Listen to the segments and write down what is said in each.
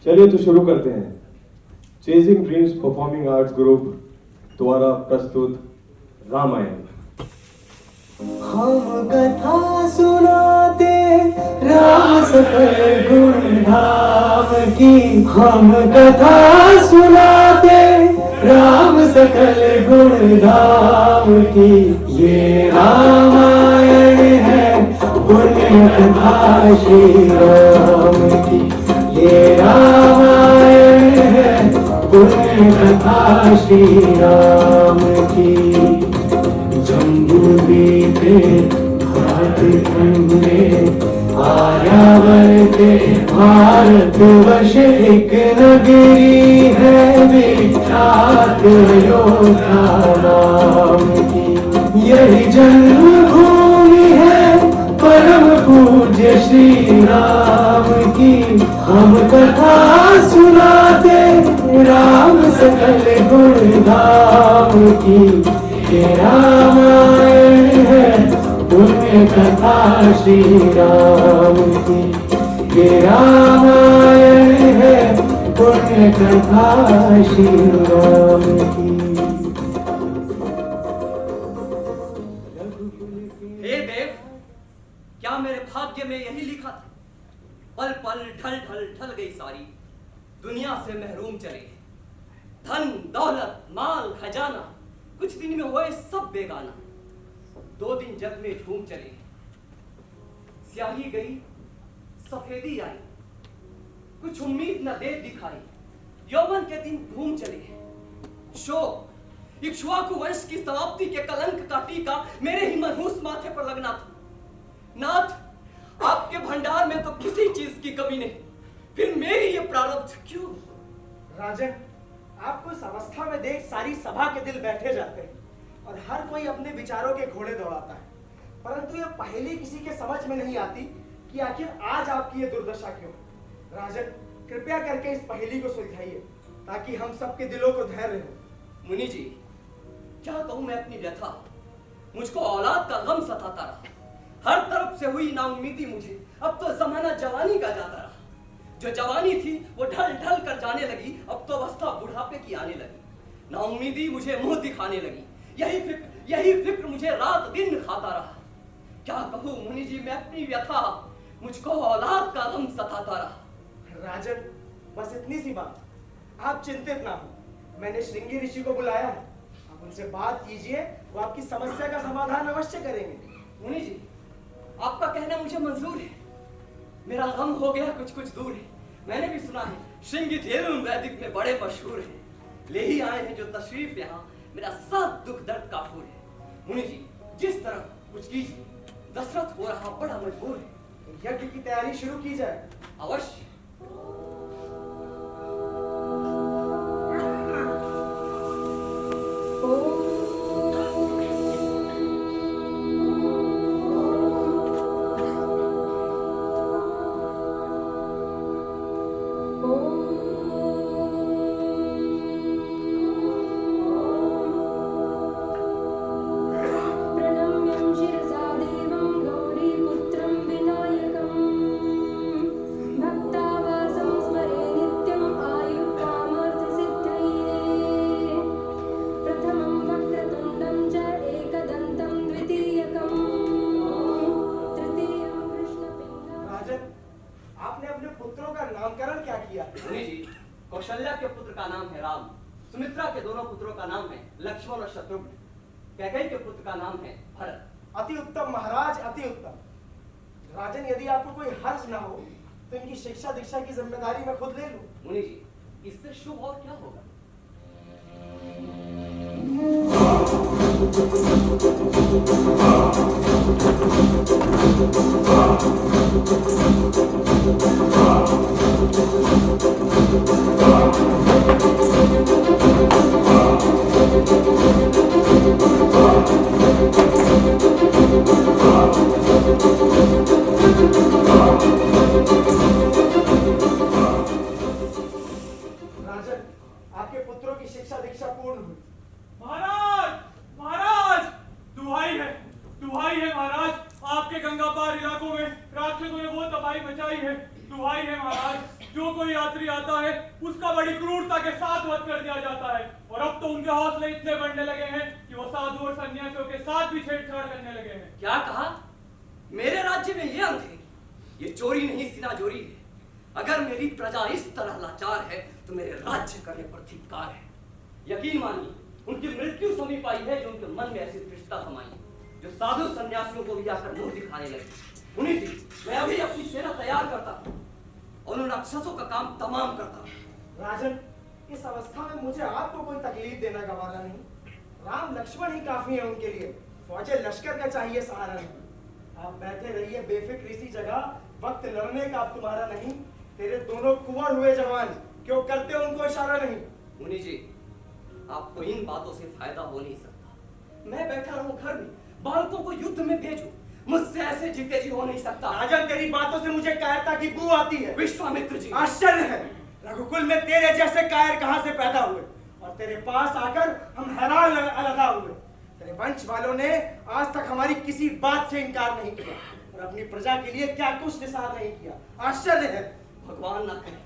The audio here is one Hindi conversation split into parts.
चलिए तो शुरू करते हैं। Chasing dreams performing arts group द्वारा प्रस्तुत रामायण। हम कथा सुनाते राम सकल गुण धाम की, हम कथा सुनाते राम सकल गुण धाम की। ये रामायण है पुण्य कथा श्री राम की, ये रामायण है पुण्य कथा श्री राम की। जम्बूद्वीपे भारतखंडे आर्यावर्ते भारतवर्ष एक नगरी है विख्यात अयोध्या नाम की। यही जन्मभूमि है परम पूज्य श्री राम की। हम कथा सुनाते राम सकल गुण धाम की। ये रामायण है पुण्य कथा श्री राम की, ये रामायण है पुण्य कथा श्री राम की। हे देव, क्या मेरे भाग्य में यही लिखा था? पल पल ढल ढल ढल गई सारी दुनिया से महरूम चले। धन दौलत माल खजाना कुछ दिन में हुए सब बेगाना। 2 दिन जग में झूम चले। स्याही गई सफेदी आई, कुछ उम्मीद न दे दिखाई। यौवन के दिन घूम चले। शोक इक्ष्वाकु वंश की समाप्ति के कलंक का टीका मेरे ही मनहूस माथे पर लगना था। नाथ, आपके भंडार में तो किसी चीज की कमी नहीं, फिर मेरी ये प्रारब्ध क्यों? राजन, आपको इस अवस्था में देख सारी सभा के दिल बैठे जाते हैं और हर कोई अपने विचारों के घोड़े दौड़ाता है, परंतु यह पहेली किसी के समझ में नहीं आती कि आखिर आज आपकी ये दुर्दशा क्यों। राजन, कृपया करके इस पहेली को सुलझाइए ताकि हम सबके दिलों को धैर्य हो। मुनि जी, क्या कहूं मैं अपनी व्यथा। मुझको औलाद का गम सताता रहा। हर तरफ से हुई नाउम्मीदी मुझे अब तो जमाना जवानी का जाता रहा। जो जवानी थी वो ढल ढल कर जाने लगी, अब तो अवस्था बुढ़ापे की आने लगी। नाउम्मीदी मुझे मुंह दिखाने लगी। यही फिक्र मुझे रात दिन खाता रहा। क्या कहूं मुनि जी मैं अपनी व्यथा, मुझको औलाद का गम सताता रहा। राजन, बस इतनी सी बात, आप चिंतित ना हो। मैंने श्रृंगी ऋषि को बुलाया है, आप उनसे बात कीजिए, वो आपकी समस्या का समाधान अवश्य करेंगे। मुनि जी, आपका कहना मुझे मंजूर है। मेरा गम हो गया कुछ कुछ दूर है। मैंने भी सुना है श्रृंगी जेरुन वैदिक में बड़े मशहूर हैं। ले ही आए हैं जो तशरीफ यहाँ, मेरा सब दुख दर्द काफूर है। मुनि जी, जिस तरह कुछ कीजिए, दशरथ हो रहा बड़ा मजबूर है। यज्ञ की तैयारी शुरू की जाए। अवश्य। कौशल्या के पुत्र का नाम है राम, सुमित्रा के दोनों पुत्रों का नाम है लक्ष्मण और शत्रुघ्न, कैकेयी के पुत्र का नाम है भरत। अति उत्तम महाराज, अति उत्तम। राजन, यदि आपको कोई हर्ज ना हो तो इनकी शिक्षा दीक्षा की जिम्मेदारी मैं खुद ले लूं। मुनि जी, इससे शुभ और क्या होगा? राजन, आपके पुत्रों की शिक्षा दीक्षा पूर्ण हुई। महाराज, महाराज, दुहाई है महाराज, आपके गंगा पार इलाकों में राक्षसों ने वो तबाही मचाई है। दुहाई है महाराज, जो कोई यात्री आता है उसका बड़ी क्रूरता के साथ वध कर दिया जाता है, और अब तो उनके हौसले इतने बढ़ने लगे हैं कि वो साधु और सन्यासियों के साथ भी छेड़छाड़ करने लगे हैं। क्या कहा? मेरे राज्य में ये अंत है? ये चोरी नहीं सिनाजोरी है। अगर मेरी प्रजा इस तरह लाचार है तो मेरे राज्य करने पर धिक्कार है। यकीन मानिए, उनकी मृत्यु समीप आई है जो उनके मन में ऐसी तृष्णा समाई जो साधु सन्यासियों को भी आकर मुंह दिखाने लगे। उन्हीं थी मैं अभी अपनी सेना तैयार करता और उन राक्षसों का काम तमाम करता। राजन, इस अवस्था में मुझे आपको कोई तकलीफ देना गवारा नहीं। राम लक्ष्मण ही काफी है उनके लिए, फौजे लश्कर का चाहिए सहारा नहीं। आप बैठे रहिए बेफिक्र इसी जगह, वक्त लड़ने का अब तुम्हारा नहीं। तेरे दोनों कुंवर हुए जवान क्यों करते उनको इशारा नहीं? मुनि जी, आपको इन बातों से फायदा हो नहीं सकता। मैं बैठा रहूं घर में, बालकों को युद्ध में भेजूं, मुझसे ऐसे जीते जी हो नहीं सकता। राजन, तेरी बातों से मुझे कायरता की बू आती है। विश्वामित्र जी, आश्चर्य है, रघुकुल में तेरे जैसे कायर कहां से पैदा हुए, और तेरे पास आकर हम हैरान अलगा हुए। तेरे वंश वालों ने आज तक हमारी किसी बात से इनकार नहीं किया और अपनी प्रजा के लिए क्या कुछ निसार नहीं किया। आश्चर्य है। भगवान ना करे,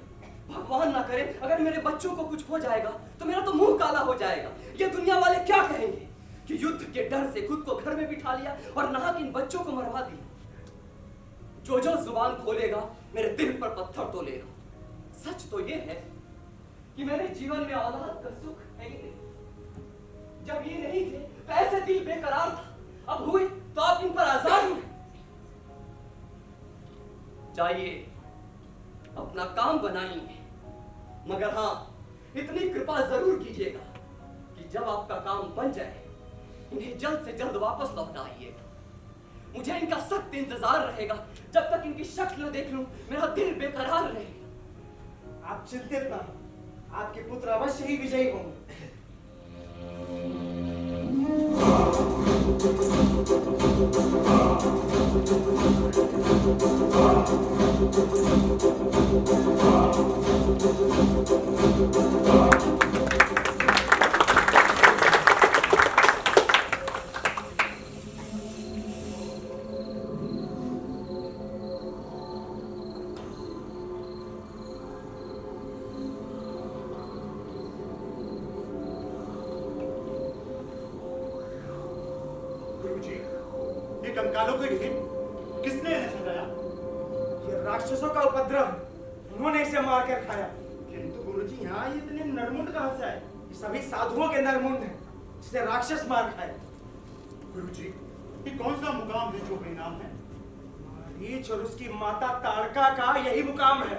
भगवान ना करे, अगर मेरे बच्चों को कुछ हो जाएगा तो मेरा तो मुंह काला हो जाएगा। ये दुनिया वाले क्या कहेंगे कि युद्ध के डर से खुद को घर में बिठा लिया और नाहक इन बच्चों को मरवा दिया। जो जो जुबान खोलेगा मेरे दिल पर पत्थर तोलेगा। सच तो ये है कि मेरे जीवन में औलाद का सुख है ही नहीं। जब ये नहीं थे तो ऐसे दिल बेकरार था, अब हुए तो आप इन पर आजाद हुए। जाइए, अपना काम बनाइए, मगर हाँ, इतनी कृपा जरूर कीजिएगा कि जब आपका काम बन जाए इन्हें जल्द से जल्द वापस लौटा आइएगा। मुझे इनका सख्त इंतजार रहेगा। जब तक इनकी शक्ल न देख लूं मेरा दिल बेकरार रहेगा। आप चिंतित ना हो, आपके पुत्र अवश्य ही विजयी होंगे। कंकालों की ढेर किसने इन्हें सजाया? ये राक्षसों का उपद्रव है, उन्होंने इसे मार कर खाया। किंतु गुरुजी, यहाँ ये इतने नरमुंड कहाँ से आए? ये सभी साधुओं के नरमुंड हैं जिसे राक्षस मार खाए। गुरुजी, ये कौन सा मुकाम है जो बेनाम है? मारीच और उसकी माता ताड़का का यही मुकाम है।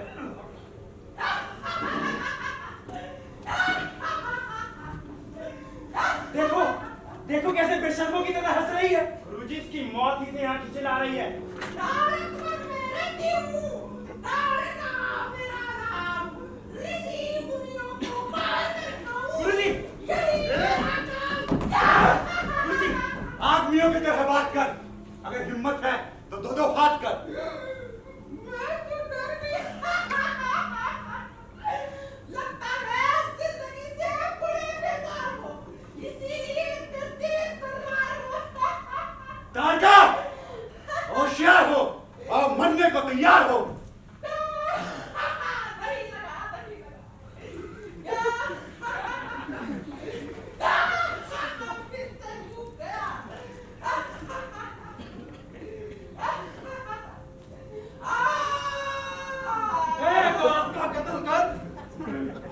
देखो देखो कैसे बेशर्मों की तरह हंस रही है। गुरुजी, इसकी मौत ही से यहाँ खींचे ला रही है। गुरुजी, गुरुजी, आदमियों की तरह बात कर। अगर हिम्मत है तो दो दो हाथ कर। तारका, होशियार हो और मरने को तैयार हो।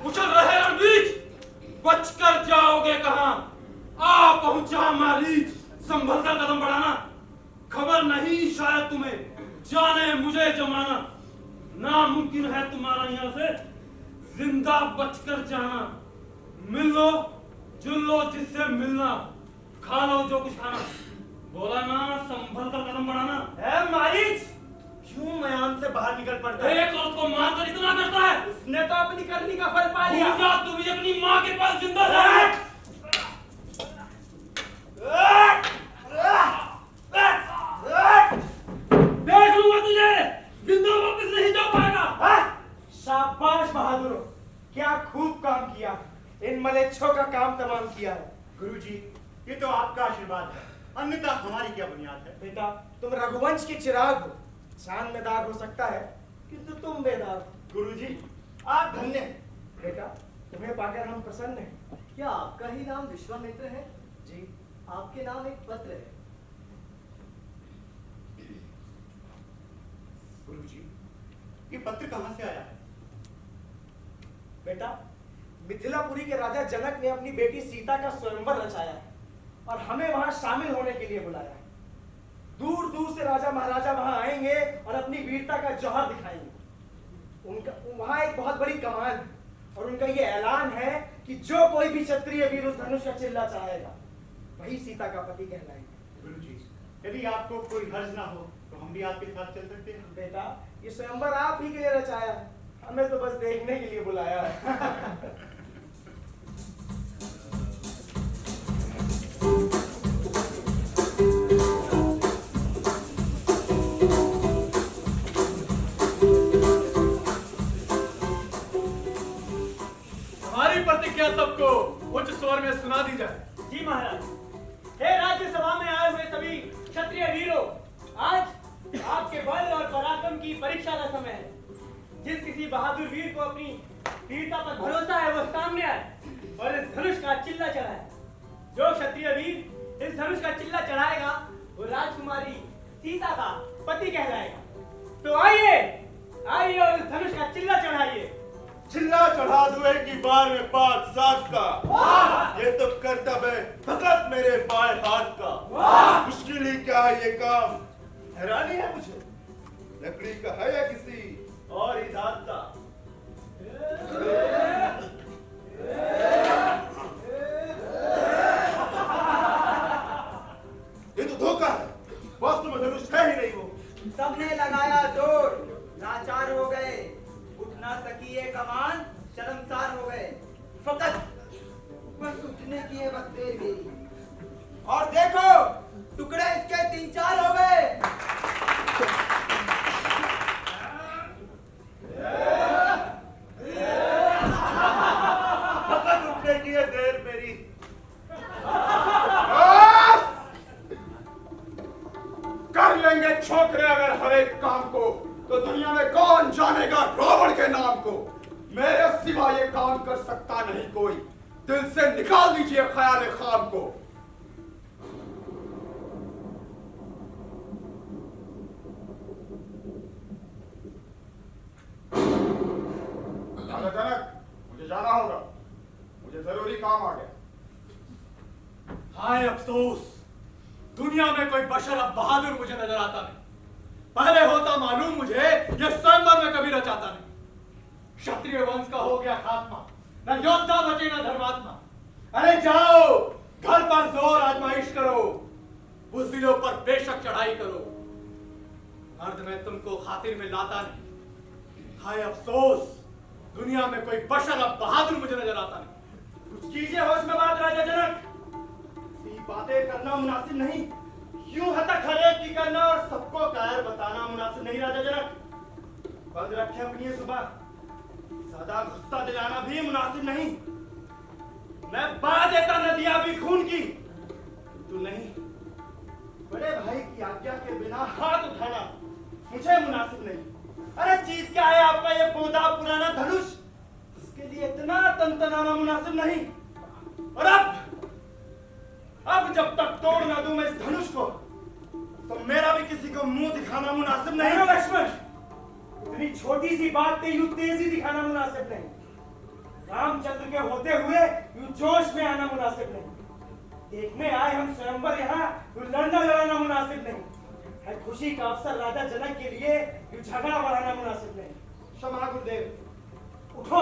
उछल रहे रणबीज, बचकर जाओगे कहां? आ पहुंचा मारीच, संभल कर कदम बढ़ाना। खबर नहीं शायद तुम्हें, जाने मुझे जमाना। नामुमकिन है तुम्हारा यहाँ से जिंदा बचकर जाना। मिल लो जुल लो जिससे मिलना, खा लो जो कुछ खाना। बोला ना, संभल कर कदम बढ़ाना। है मारीच, क्यों मैदान से बाहर निकल पड़ता है? एक औरत को मारकर इतना करता है? उसने तो अपनी करनी का फल पा लिया। भूल जा, तू भी अपनी माँ के पास जिंदा जा। देख लूंगा तुझे, जिंदा वापस नहीं जा पाएगा। शाबाश बहादुर, क्या खूब काम किया। इन मलेच्छों का काम तमाम किया है। गुरुजी, ये तो आपका आशीर्वाद है, अन्यथा हमारी क्या बुनियाद है? बेटा, तुम रघुवंश के चिराग हो। चांद में दाग हो सकता है किंतु तुम बेदाग हो। गुरुजी, आप धन्य हैं। बेटा, तुम्हें पाकर हम प्रसन्न हैं। क्या आपका ही नाम विश्वामित्र है? जी। आपके नाम एक पत्र है। गुरुजी, ये पत्र कहां से आया है? बेटा, मिथिलापुरी के राजा जनक ने अपनी बेटी सीता का स्वयंवर रचाया है और हमें वहां शामिल होने के लिए बुलाया है। दूर दूर से राजा महाराजा वहां आएंगे और अपनी वीरता का जौहर दिखाएंगे। उनका वहां एक बहुत बड़ी कमान है और उनका ये ऐलान है कि जो कोई भी क्षत्रिय वीर उस धनुष का चिल्ला चढ़ाएगा वही सीता का पति कहलाएगा। गुरुजी, यदि आपको कोई हर्ज ना हो तो हम भी आपके साथ चल सकते हैं। बेटा, ये स्वयंवर आप ही के लिए रचाया है, हमें तो बस देखने के लिए बुलाया है। हमारी प्रतिज्ञा सबको उच्च स्वर में सुना दी जाए। जी महाराज। हे राज्यसभा में आए हुए सभी क्षत्रिय वीरों, आज आपके बल और पराक्रम की परीक्षा का समय है। जिस किसी बहादुर वीर को अपनी वीरता पर भरोसा है वो सामने आए और इस धनुष का चिल्ला चढ़ाए। जो क्षत्रिय वीर इस धनुष का चिल्ला चढ़ाएगा वो राजकुमारी सीता का पति कहलाएगा। तो आइए आइए और इस धनुष का चिल्ला चढ़ाइए। चिल्ला चढ़ा दो एक ही बार में 5 सात का। ये तो कर्तव्य है फकत मेरे बाएं हाथ का। मुश्किल ही क्या है ये काम, हैरानी है मुझे। लकड़ी का है या किसी और ही धात का? ये तो धोखा है, वास्तव में धनुष है ही नहीं वो। सबने लगाया जोर, लाचार हो गए, उठ ना सकी ये कमान, शर्मसार हो गए। फकत बस उठने की है बस देर मेरी। और देखो टुकड़े इसके 3-4 हो गए। फकत उठने की है देर मेरी। कर लेंगे छोकरे अगर हर एक काम को, तो दुनिया में कौन जानेगा रावण के नाम को। मेरे सिवा ये काम कर सकता नहीं कोई, दिल से निकाल दीजिए ख्याल खाम को। जनक, मुझे जाना होगा, मुझे जरूरी काम आ गया। हाय अफसोस, दुनिया में कोई बशर अब बहादुर मुझे नजर आता नहीं। पहले होता मालूम मुझे, ये स्वयंवर में कभी रचाता नहीं। क्षत्रिय वंश का हो गया खात्मा, न योद्धा बचे न धर्मात्मा। अरे जाओ घर पर जोर आजमाइश करो, बुज़दिलों पर बेशक चढ़ाई करो। अर्ध में तुमको खातिर में लाता नहीं। हाय अफसोस, दुनिया में कोई बशर अब बहादुर मुझे नजर आता नहीं। कुछ कीजिए होश में बात राजा जनक। ऐसी बातें करना मुनासिब नहीं, यूं हतक हरेक की करना और सबको कायर बताना मुनासिब नहीं राजा जनक। बंद रखे अपनी ये जुबान, ज्यादा गुस्सा दिलाना भी मुनासिब नहीं। मैं बहा देता नदियां भी खून की, तू नहीं। बड़े भाई की आज्ञा के बिना हाथ उठाना मुझे मुनासिब नहीं। अरे चीज क्या है आपका ये बोधा पुराना धनुष, इसके लिए इतना तनतनाना मुनासिब नहीं। और अब जब तक तोड़ ना दूं मैं इस धनुष को, तो मेरा भी किसी को मुंह दिखाना मुनासिब नहीं। लक्ष्मण, इतनी छोटी सी बात पे यूं तेजी दिखाना मुनासिब नहीं। रामचंद्र के होते हुए यूं जोश में आना मुनासिब नहीं। देखने आए हम स्वयंवर यहाँ, यूं लड़ना लड़ाना मुनासिब नहीं है। खुशी का अवसर राजा जनक के लिए यूं झगड़ा बढ़ाना मुनासिब नहीं। क्षमा गुरुदेव। उठो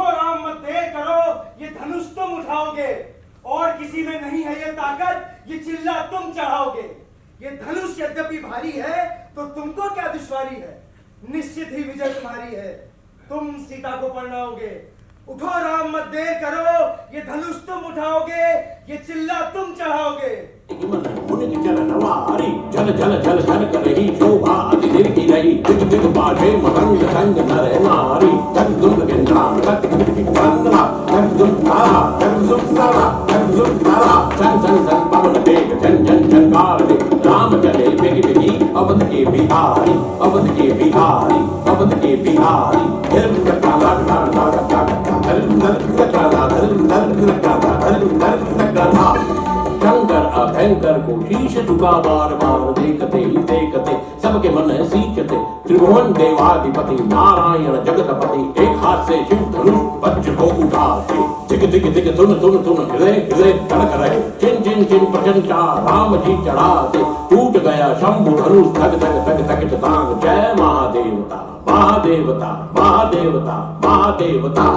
राम, मत देर करो। ये धनुष तुम उठाओगे और किसी में नहीं है ये ताकत, ये चिल्ला तुम चढ़ाओगे। ये धनुष यद्यपि भारी है तो तुमको क्या दुश्वारी है, निश्चित ही विजय तुम्हारी है। तुम सीता को परणाओगे। उठो राम, मत देर करो। ये धनुष तुम उठाओगे, ये चिल्ला तुम चढ़ाओगे। जल जल जल जल कर रही शोभा अति दिल की रही, दिग दिग बाजे मदंग संग नर नारी। जग दुर्ग केंद्रा जग चंद्रा जग दुर्ग तारा जग दुर्ग तारा जग दुर्ग तारा। सन सन सन पवन बेग जन जन जनकार राम चले बेगी बेगी अवध के बिहारी अवध के बिहारी। अवध के बिहारी शंकर अभयंकर को शीश झुका बार बार देखते ही देखते सबके मन सींचते त्रिभुवन देवाधिपति नारायण जगतपति एक हाथ से शिव धनुष वज्र को उठाते दिग दिग दिग तुन तुन तुन हृदय हृदय धड़क रहे चिन चिन चिन प्रचंडा राम जी चढ़ाते टूट गया शंभु धनुष धग धग धग धग तांग जय महादेवता महादेवता महादेवता महादेवता।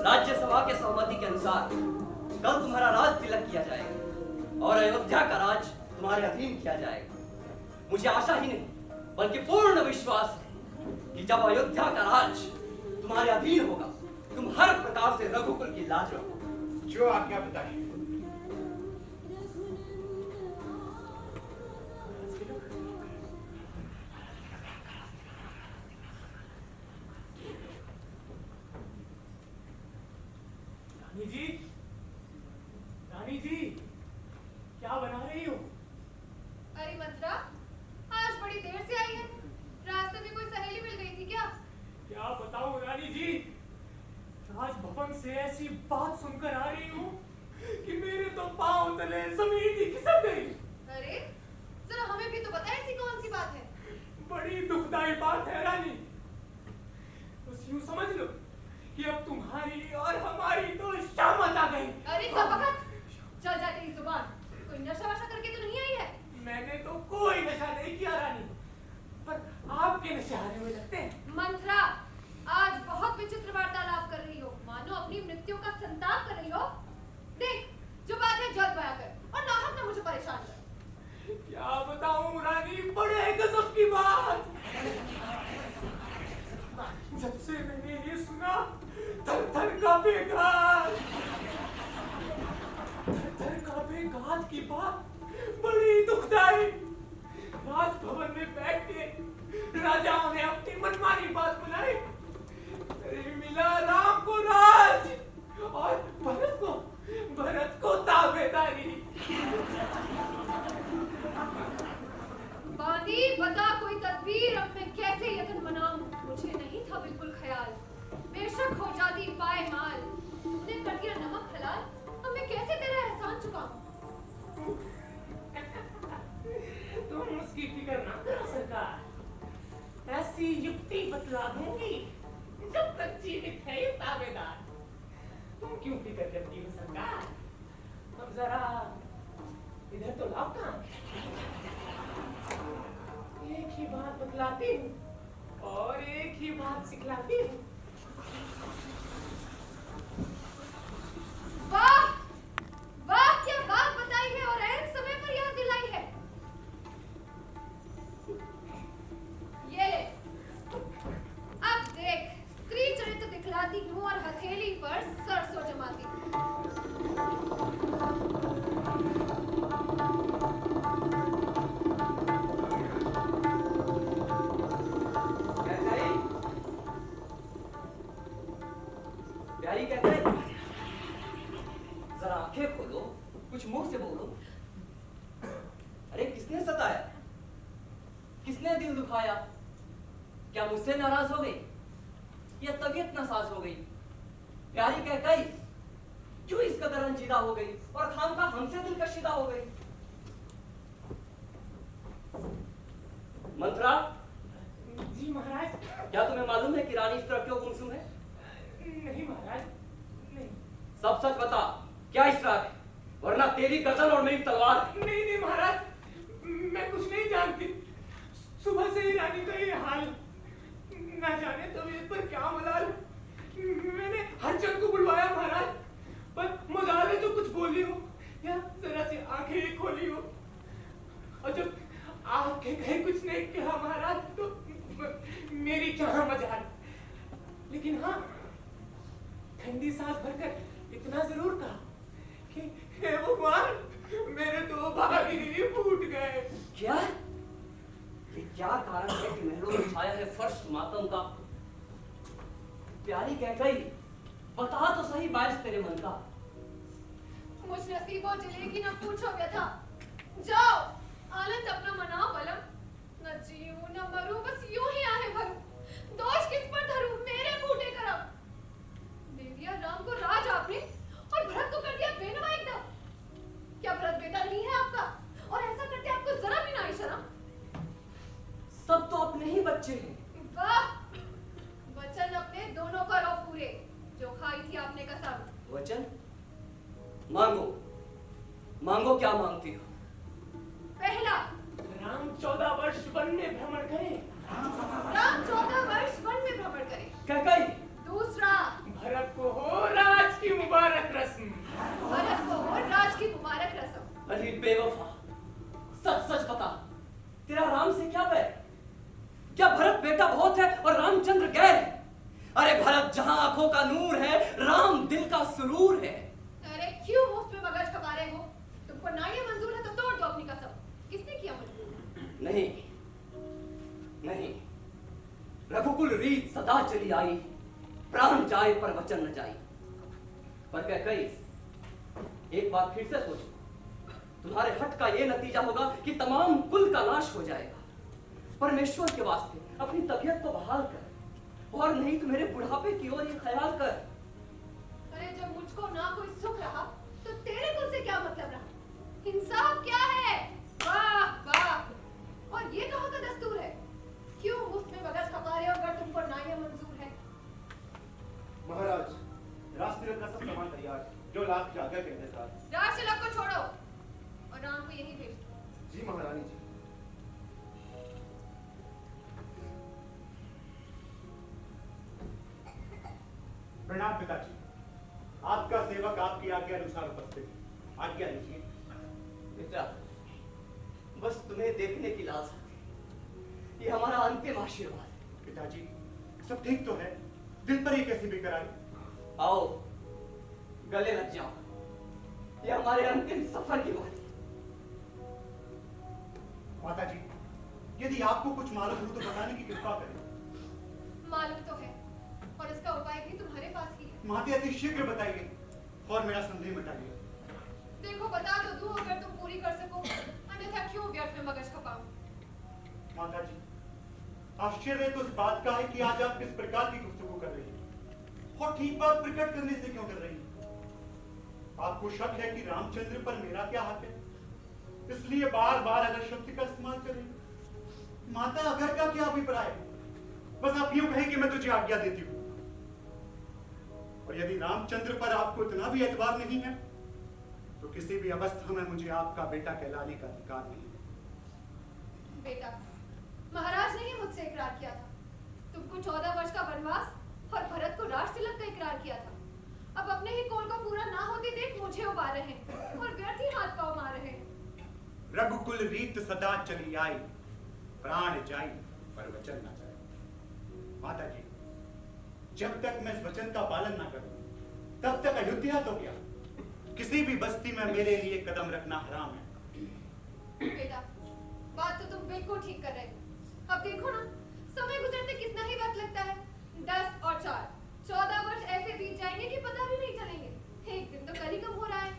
राज्यसभा के सहमति के अनुसार कल तुम्हारा राज तिलक किया जाएगा और अयोध्या का राज तुम्हारे अधीन किया जाएगा। मुझे आशा ही नहीं बल्कि पूर्ण विश्वास है कि जब अयोध्या का राज तुम्हारे अधीन होगा तुम हर प्रकार से रघुकुल की लाज रखोगे। जो आज्ञा बताइए। रानी जी, क्या बना रही हो? अरे मंत्रा, आज बड़ी देर से आई है। रास्ते में कोई सहेली मिल गई थी क्या? क्या बताऊं रानी जी, राजभवन से ऐसी बात सुनकर आ रही हूँ कि मेरे तो पांव तले जमीन ही खिसक गई। अरे, जरा हमें भी तो बताएं ऐसी कौन सी बात है? बड़ी दुखदाई बात है रानी। बस यूं समझ लो कि अब तुम्हारी और हमारी तो शामत आ गई। अरे कबकत, चल जा तेरी जुबान। कोई नशा वशा करके तो नहीं आई है? मैंने तो कोई नशा नहीं किया रानी, पर आपके नशे आने में लगते हैं। मंत्रा, आज बहुत विचित्र वार्तालाप कर रही हो, मानो अपनी मृत्यु का संताप कर रही हो। देख, जो बात है जल्द बयां कर और नाहक ना मुझे परेशान कर। क्या बताऊं रानी, बड़े गजब की बात। जब से मैंने ये सुना, थर थर कांपे गाल। थर थर कांपे गाल की बात बड़ी दुखदाई। राजभवन में बैठ के राजाओं ने अपनी मनमानी बात बुलाई। मिला राम को राज और भरत को ताबेदारी। बांदी, बता कोई तदबीर, अब मैं कैसे यतन मनाऊं? मुझे नहीं था बिल्कुल ख्याल, बेशक हो जाती पायमाल। तूने कर दिया नमक हलाल, अब मैं कैसे तेरा एहसान चुकाऊं? तुम उसकी फिक्र ना करो सरकार, ऐसी युक्ति बतला दूंगी जब तक जीवित है ये ताबेदार। तुम क्यों फिक्र करती हो सरकार? अब जरा आप कहाँ? एक ही बात बतलाती हूँ और एक ही बात सिखलाती हूँ। वाह वाह, क्या बात बताई है और ऐन समय पर याद दिलाई है। ये ले, अब देख, स्त्री चरित्र दिखलाती हूँ और हथेली पर सरसों जमाती हूँ। प्यारी कहते हैं, जरा आंखें खोलो, कुछ मुंह से बोलो। अरे किसने सताया, किसने दिल दुखाया? क्या मुझसे नाराज हो गई या तबीयत नासाज हो गई? प्यारी कहकई क्यों इस कदर रंजीदा हो गई और खामखा हमसे दिल कशीदा हो गई? मंत्रा, जी महाराज। क्या तुम्हें मालूम है कि रानी इस तरह क्यों गुमसुम है? नहीं महाराज, नहीं। सब सच बता, क्या इसरार है? वरना तेरी गर्दन और मेरी तलवार है। नहीं नहीं महाराज, मैं कुछ नहीं जानती। सुबह से ही रानी का ये हाल, ना जाने तबीयत पर क्या मलाल। मैंने हर चंद को बुलवाया महाराज, पर मजाल तो कुछ बोली हो या जरा सी आंखें ही खोली हो, और जब आंखें कहे कुछ नहीं कहा महाराज तो मेरी क्या मजाल। लेकिन हाँ, ठंडी सांस भरकर इतना जरूर कहा कि हे भगवान, मेरे दो भाग ही फूट गए। क्या? ये क्या कारण है कि महलों में छाया है फर्श मातम का? प्यारी कह गई, बता तो सही बारिश तेरे मन का। मुझ नसीबों जलेगी न पूछो व्यथा। जाओ आनंद अपना मनाओ बलम। न जीऊं न मरूं, बस यूं ही आहे भरूं। दोष किस पर धरूं, मेरे फूटे करम। दे दिया राम को राज आपने और भरत को कर दिया बेनवा एकदम। क्या भरत बेटा नहीं है आपका? और ऐसा करते आपको जरा भी ना आई शर्म? सब तो अपने ही बच्चे हैं। वाह, वचन अपने दोनों करो पूरे, जो खाई थी आपने कसम। वचन? मांगो, मांगो, क्या मांगती हो? पहला, राम 14 वर्ष वन में भ्रमण करे। राम 14 वर्ष वन में भ्रमण करे। कह गई। दूसरा, भरत को हो राज की मुबारक रस्म। भरत को हो राज की मुबारक रस्म। अरे बेवफा, सच सच बता, तेरा राम से क्या बैर? क्या भरत बेटा बहुत है और रामचंद्र गैर है? अरे भरत जहां आंखों का नूर है, राम दिल का सुरूर है। अरे क्यों मुफ्त में मगज खपा रहे हो? तुमको ना ये मंजूर है तो तोड़ दो अपनी कसम। किसने किया मजबूर? नहीं नहीं, रघुकुल रीत सदा चली आई, प्राण जाए पर वचन न जाए। पर कह गई, एक बात फिर से सोचो, तुम्हारे हट का ये नतीजा होगा कि तमाम कुल का नाश हो जाएगा। परमेश्वर के वास्ते अपनी तबीयत को बहाल कर, और नहीं तो मेरे बुढ़ापे की ओर ये ख्याल कर। अरे जब मुझको ना कोई सुख रहा तो तेरे कुल से क्या मतलब रहा? इंसाफ क्या है? वाह वाह, और ये कहाँ का दस्तूर है? क्यों मुफ्त में मगज खपा रहे हो अगर तुमको ना ये मंजूर है? महाराज, राजतिलक का सब सामान तैयार है, जो लाख जाकर के इंतजार। राजतिलक को छोड़ो और राम को यहीं भेज दो। जी महारानी जी। प्रणाम पिताजी, आपका सेवक आपकी आज्ञा अनुसार उपस्थित है। आज्ञा लीजिए। बेटा, बस तुम्हें देखने की लाज आती, ये हमारा अंतिम आशीर्वाद है। पिताजी, सब ठीक तो है? दिल पर ही कैसी बेकरारी? आओ गले लग जाओ, ये हमारे अंतिम सफर की बात है। माता जी, यदि आपको कुछ मालूम हो तो बताने की कृपा करें। मालूम तो है और इसका उपाय भी तुम्हारे पास ही है। माते अति शीघ्र बताइए और मेरा संदेह मिटाइए। देखो बता तो दूं अगर तुम पूरी कर सको, अन्यथा क्यों व्यर्थ में मगज खपाऊं? माता जी, आश्चर्य तो इस बात का है कि आज आप किस प्रकार की गुफ्तगू कर रही हैं और ठीक बात प्रकट करने से क्यों कर रही हैं? आपको शक है कि रामचंद्र पर मेरा क्या हक है, इसलिए बार बार अगर शब्द का इस्तेमाल कर रही हैं। माता, अगर का क्या अभिप्राय है? बस आप यूं कहें कि मैं तुझे आज्ञा देती हूं। और यदि रामचंद्र पर आपको इतना भी एतबार नहीं है तो किसी भी अवस्था में मुझे आपका बेटा कहलाने का अधिकार नहीं। बेटा, महाराज ने ही मुझसे इकरार किया था। तुमको 14 वर्ष का वनवास और भरत को राज तिलक का इकरार किया था। अब अपने ही कौल को पूरा ना होते देख मुझे उबार रहे हैं और व्यर्थ ही हाथ पांव मार रहे हैं। रघुकुल रीत सदा चली आई, प्राण जाई पर वचन ना जाए। माता जी, जब तक मैं इस वचन का पालन ना करूं, तब तक अयोध्या तो क्या, किसी भी बस्ती में मेरे लिए कदम रखना हराम है। बेटा, बात तो तुम बिल्कुल ठीक कर रहे हो। अब देखो ना, समय गुजरते कितना ही वक्त लगता है। 10 और 4, 14 वर्ष ऐसे बीत जाएंगे कि पता भी नहीं चलेंगे। एक दिन तो कल ही कम हो रहा है।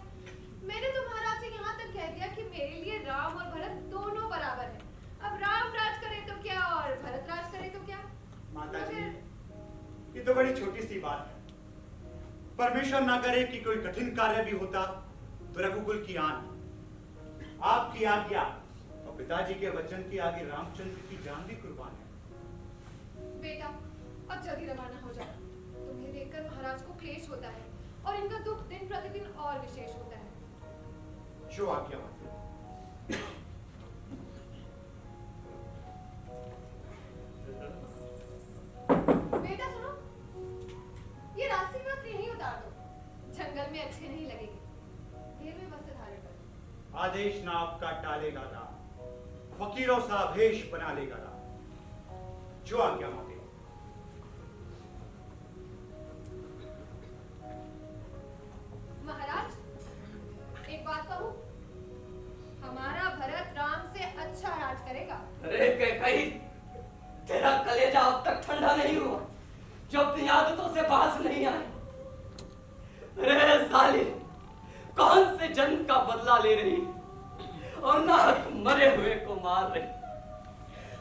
मैंने तो महाराज से यहाँ तक कह दिया कि मेरे लिए राम और भरत दोनों बराबर हैं। अब राम राज करे तो क्या और भरत राज करे तो क्या। माता जी, ये तो बड़ी छोटी सी बात है। परमेश्वर ना करे कि कोई कठिन कार्य भी होता तो रघुकुल की आन, आपकी आज्ञा और पिताजी के वचन के आगे रामचंद्र की जान भी कुर्बान है। बेटा, अब जल्दी रवाना हो जाओ। तुम्हें देखकर महाराज को क्लेश होता है और इनका दुख दिन प्रतिदिन और विशेष होता है। जो आज्ञा माता। बेटा सुनो, ये रास्ते में अपने यहीं उतार दो। जंगल में अच्छे नहीं लगेंगे। ढेर में वस्त्र धारण कर। आदेश ना आपका टालेगा राम, फकीरों सा भेष बना लेगा राम। जो आज्ञा माते। महाराज, एक बात कहूं, हमारा भरत राम से अच्छा राज करेगा। अरे कैकई, तेरा कलेजा अब तक ठंडा नहीं हुआ जो अपनी आदतों से बाज नहीं आए। अरे सालिम, कौन से जन्म का बदला ले रही और नाहक मरे हुए को मार रही।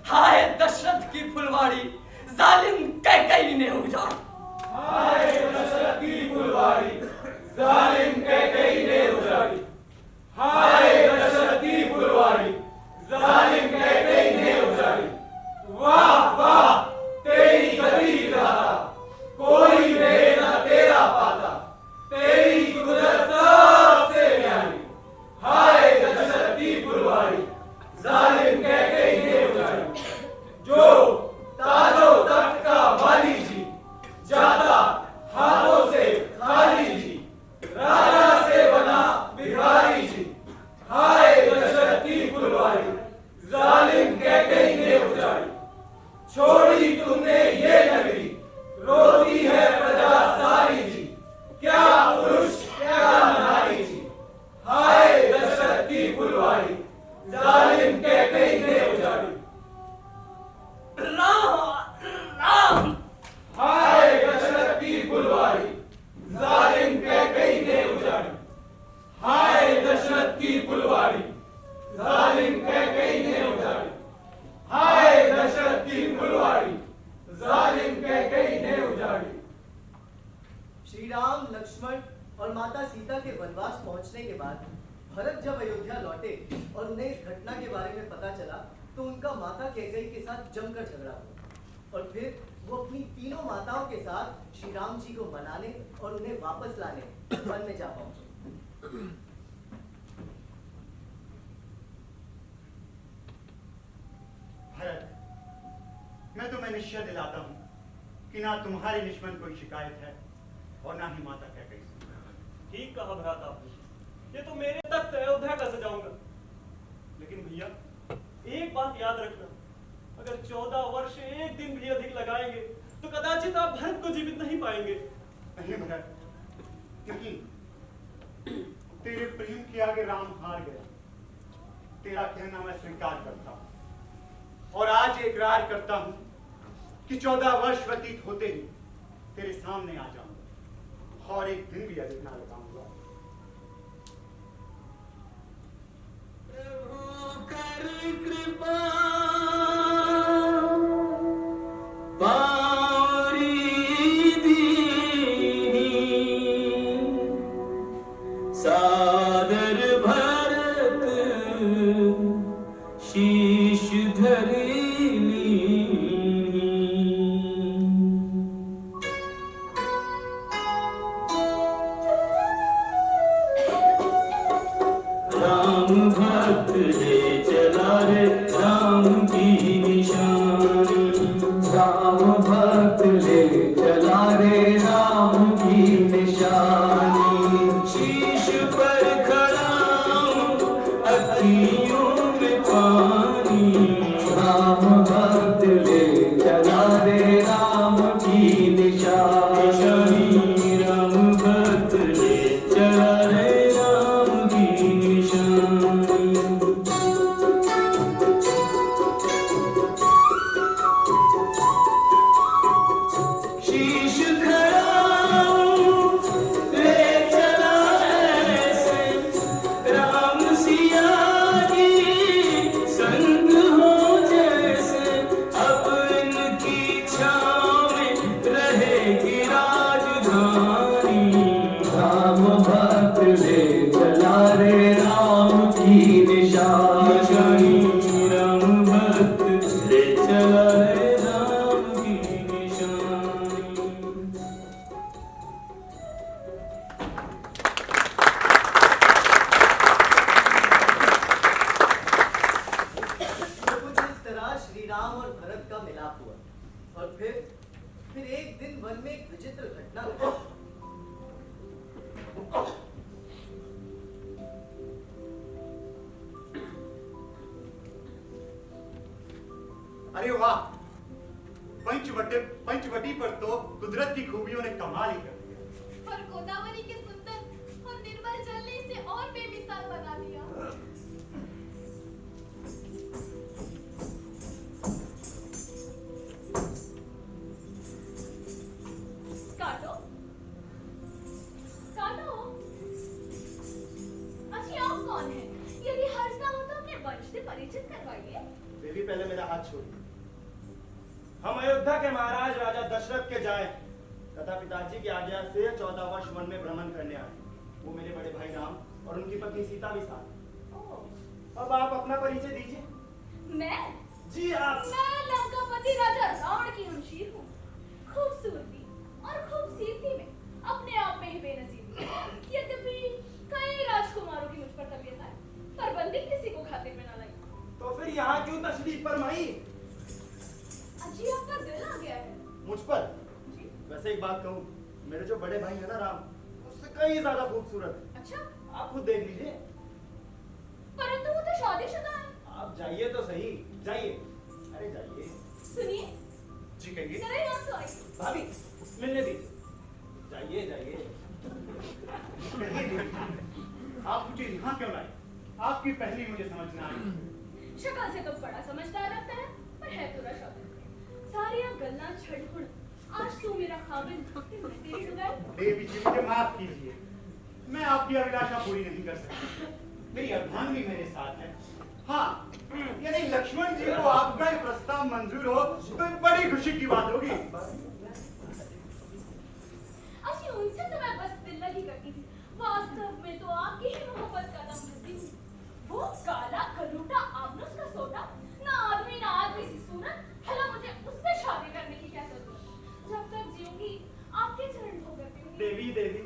हाय दशरथ की फुलवाड़ी, जालिम कैकई ने उजाड़। हाय दशरथ की फुलवाड़ी, जालिम कैकई ने उजाड़ी। हाय दशरथ की फुलवाड़ी, जालिम कैकई ने उजाड़ी। वाह वाह, तेरी गति विधाता, कोई वे न तेरा पाता, तेरी कुदरत सबसे न्यारी। हाय दशरथ की फुलवाड़ी, जालिम कैकई ने उजाड़ी। जो ताजो तख्त का वाली जी, जाता हाथों से खाली जी, राजा से बना भिखारी जी। हाय दशरथ की फुलवाड़ी, जालिम कैकई ने उजाड़ी। छोड़ी तुमने ये नगरी, रोती है प्रजा सारी जी, क्या पुरुष क्या नारी जी। हाय दशरथ की फुलवाड़ी, जालिम कैकई ने उजाड़ी। राम, हाय दशरथ की फुलवाड़ी, जालिम कैकई ने उजाड़ी। हाय दशरथ की फुलवाड़ी, जालिम कैकई ने उजाड़ी। हाय दशरथ की फुलवाड़ी, जालिम कैकई ने उजाड़ी। श्री राम, लक्ष्मण और माता सीता के वनवास पहुंचने के बाद भरत जब अयोध्या लौटे और उन्हें इस घटना के बारे में पता चला तो उनका माता कैकई के साथ जमकर झगड़ा हुआ और फिर वो अपनी तीनों माताओं के साथ श्री राम जी को मनाने और उन्हें वापस लाने वन में जा पहुंचे। भरत, मैं तुम्हें निश्चय दिलाता हूं कि ना तुम्हारे निष्मन कोई शिकायत है और ना ही माता कैकई से। ठीक कहा भ्राता आपने, ये तो मेरे तक अयोध्या का सजाऊंगा। लेकिन भैया, एक बात याद रखना, अगर 14 वर्ष एक दिन भी अधिक लगाएंगे तो कदाचित आप भरत को जीवित नहीं पाएंगे। नहीं भरत, नहीं। तेरे प्रेम के आगे राम हार गया। तेरा कहना मैं स्वीकार करता हूं और आज इकरार करता हूं कि 14 वर्ष व्यतीत होते ही तेरे सामने आ जाऊंगा और एक दिन भी अधिक ना लगाऊंगा। प्रभु कर कृपा बारी दीनी, सादर भरत शीश धरी पानी राम भक्त ले चला रे राम की निशानी राम भक्त ले चला रे राम की निशानी शीश खड़ाऊं ले चला ऐसे राम सिया की संग हो जैसे अब इनकी छाँव में रहेगी राजधानी राम भक्त ले चला रे राम की निशानी राम भक्त ले चला रे राम की निशानी तो कुछ इस तरह श्री राम और भरत का मिलाप हुआ और फिर एक दिन वन में एक विचित्र घटना घटी। अरे वाह, पंचवटी पर तो कुदरत की खूबियों ने कमाल ही कर दिया। और गोदावरी के सुंदर और निर्मल जल ने इसे और बेमिसाल बना दिया। काटो, काटो। अच्छी आप कौन है? यदि हर्ष ना हो तो अपने वंश से परिचित करवाइए। देवी पहले मेरा हाथ छोड़िए। हम अयोध्या के महाराज राजा दशरथ के जाए तथा पिताजी की आज्ञा से 14 वर्ष वन में भ्रमण करने आए। वो मेरे बड़े भाई राम और उनकी पत्नी सीता भी साथ। अब आप अपना परिचय दीजिए। मैं? जी आप। मैं लंकापति राजा रावण की हमशीर हूँ। खूबसूरती और खूबसूरती में अपने आप में ही बेनजीर। यद्यपि कई राजकुमारों की मुझ पर तबीयत है, पर बंदी किसी को खातिर में न लाई। तो फिर यहाँ क्यों तशरीफ फरमाई? अजी आपका दिल आ गया है। मुझ पर? जी। वैसे एक बात कहूँ, मेरे जो बड़े भाई है ना राम, उससे कई ज्यादा खूबसूरत है। अच्छा? आप खुद देख लीजिए। परंतु वो तो शादीशुदा है। आप जाइए तो सही, जाइए। अरे जाइए। सुनिए। जी कहिए। जरा यहाँ तो आइए। भाभी मिलने दीजिए। जाइए जाइए। कहिए देवी, आप मुझे यहाँ क्यों लाए? आपकी पहली मुझे समझ ना आई। शक्ल से तो बड़ा समझदार लगता है, पर है पूरा शौक। सारिया गल्ला छड़हुड़, आज तू मेरा खाबिन, मैं तेरी डुगाई। देवी जी मुझे माफ कीजिए, मैं आपकी अभिलाषा पूरी नहीं कर सकता। मेरी अर्धांगिनी मेरे साथ है। हाँ, यदि लक्ष्मण जी को आपका ये प्रस्ताव मंजूर हो तो एक बड़ी खुशी की बात होगी। अच्छी उनसे तो मैं बस दिल लगी करती थी। वास्तव में तो आपकी ही मोहब्बत का दम भरती हूँ। वो काला खरूटा आमनुस का सोटा, ना आदमी सी सूरत, भला मुझे उससे शादी करने की क्या जरूरत? जब तक जीऊंगी आपके चरण भोगती हूँ। देवी देवी,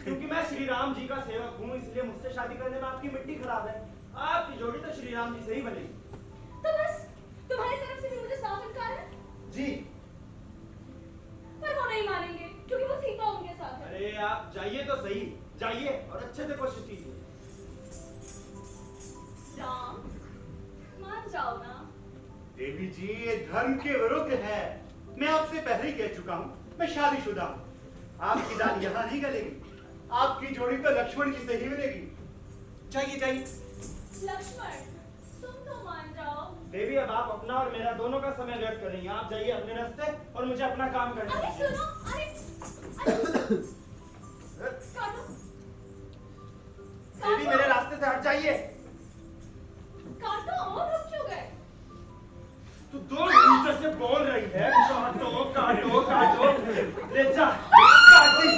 क्योंकि मैं श्री राम जी का सेवक हूँ, इसलिए मुझसे शादी करने में आपकी मिट्टी खराब है। आपकी जोड़ी तो श्री राम जी से ही बनेगी। तो बस तुम्हारी तरफ से भी मुझे साफ इनकार है? जी। पर वो नहीं मानेंगे, क्योंकि वो सीता उनके साथ है। अरे आप जाइए तो सही, जाइए और अच्छे से कोशिश कीजिए। राम, मान जाओ ना। देवी जी, ये धर्म के विरुद्ध है। मैं आपसे पहले ही कह चुका हूँ, मैं शादीशुदा हूँ। आपकी दाल यहाँ नहीं गलेगी। आपकी जोड़ी तो लक्ष्मण जी से ही मिलेगी। जाइए जाइए। लक्ष्मण, तुम तो मान जाओ। देवी, अब आप अपना और मेरा दोनों का समय व्यर्थ कर रही हैं। आप जाइए अपने रास्ते और मुझे अपना काम करने अरे दीजिए। सुनो, अरे काटो। देवी, मेरे रास्ते से हट जाइए। काटो, रुक क्यों गए? तू 2 घंटे से बोल रही है काटो काटो काटो। ले जा, काट दी।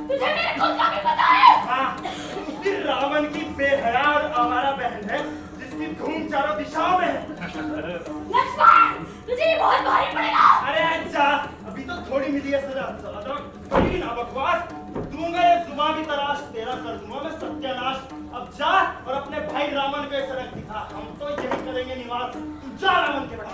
तुझे मेरे खुद का भी पता है। हाँ, उसी रावण की बेहया और आवारा बहन है जिसकी धूम चारों दिशाओं में है। लक्ष्मण, तुझे ये बहुत भारी पड़ेगा। अरे जा, अभी तो थोड़ी मिली है सजा। सजा कहीं ना बकवास। दूंगा ये जुबान की तलाश, तेरा कर दूंगा मैं सत्यानाश। अब जा और अपने भाई रावण को सड़क दिखा। हम तो यही करेंगे निवास। तू जा रावण के पास।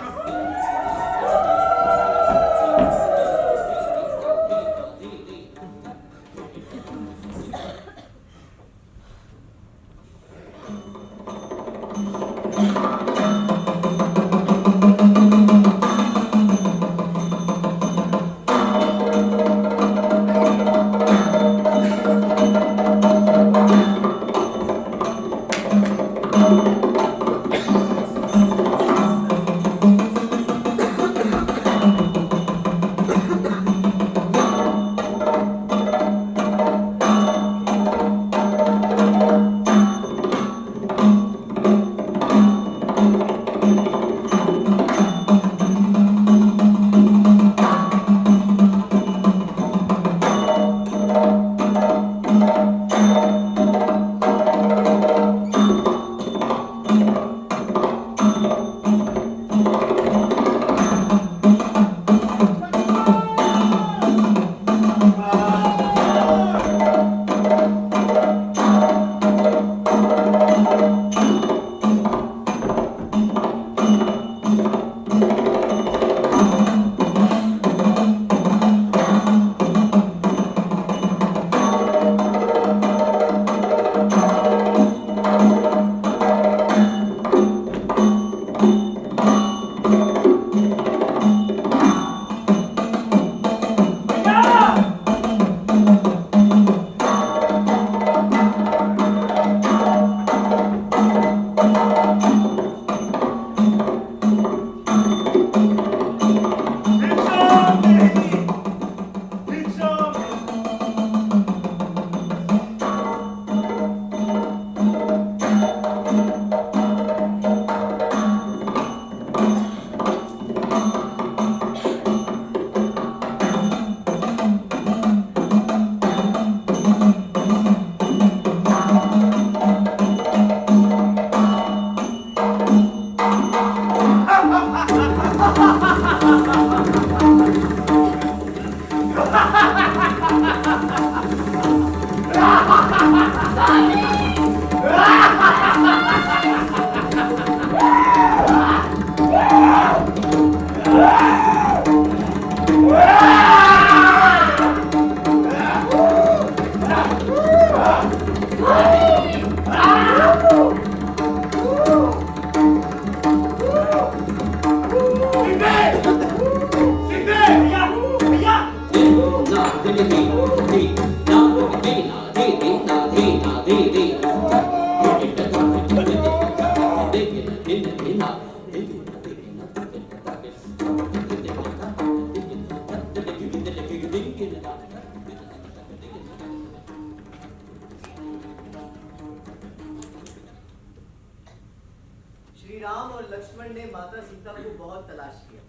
श्री राम और लक्ष्मण ने माता सीता को बहुत तलाश किया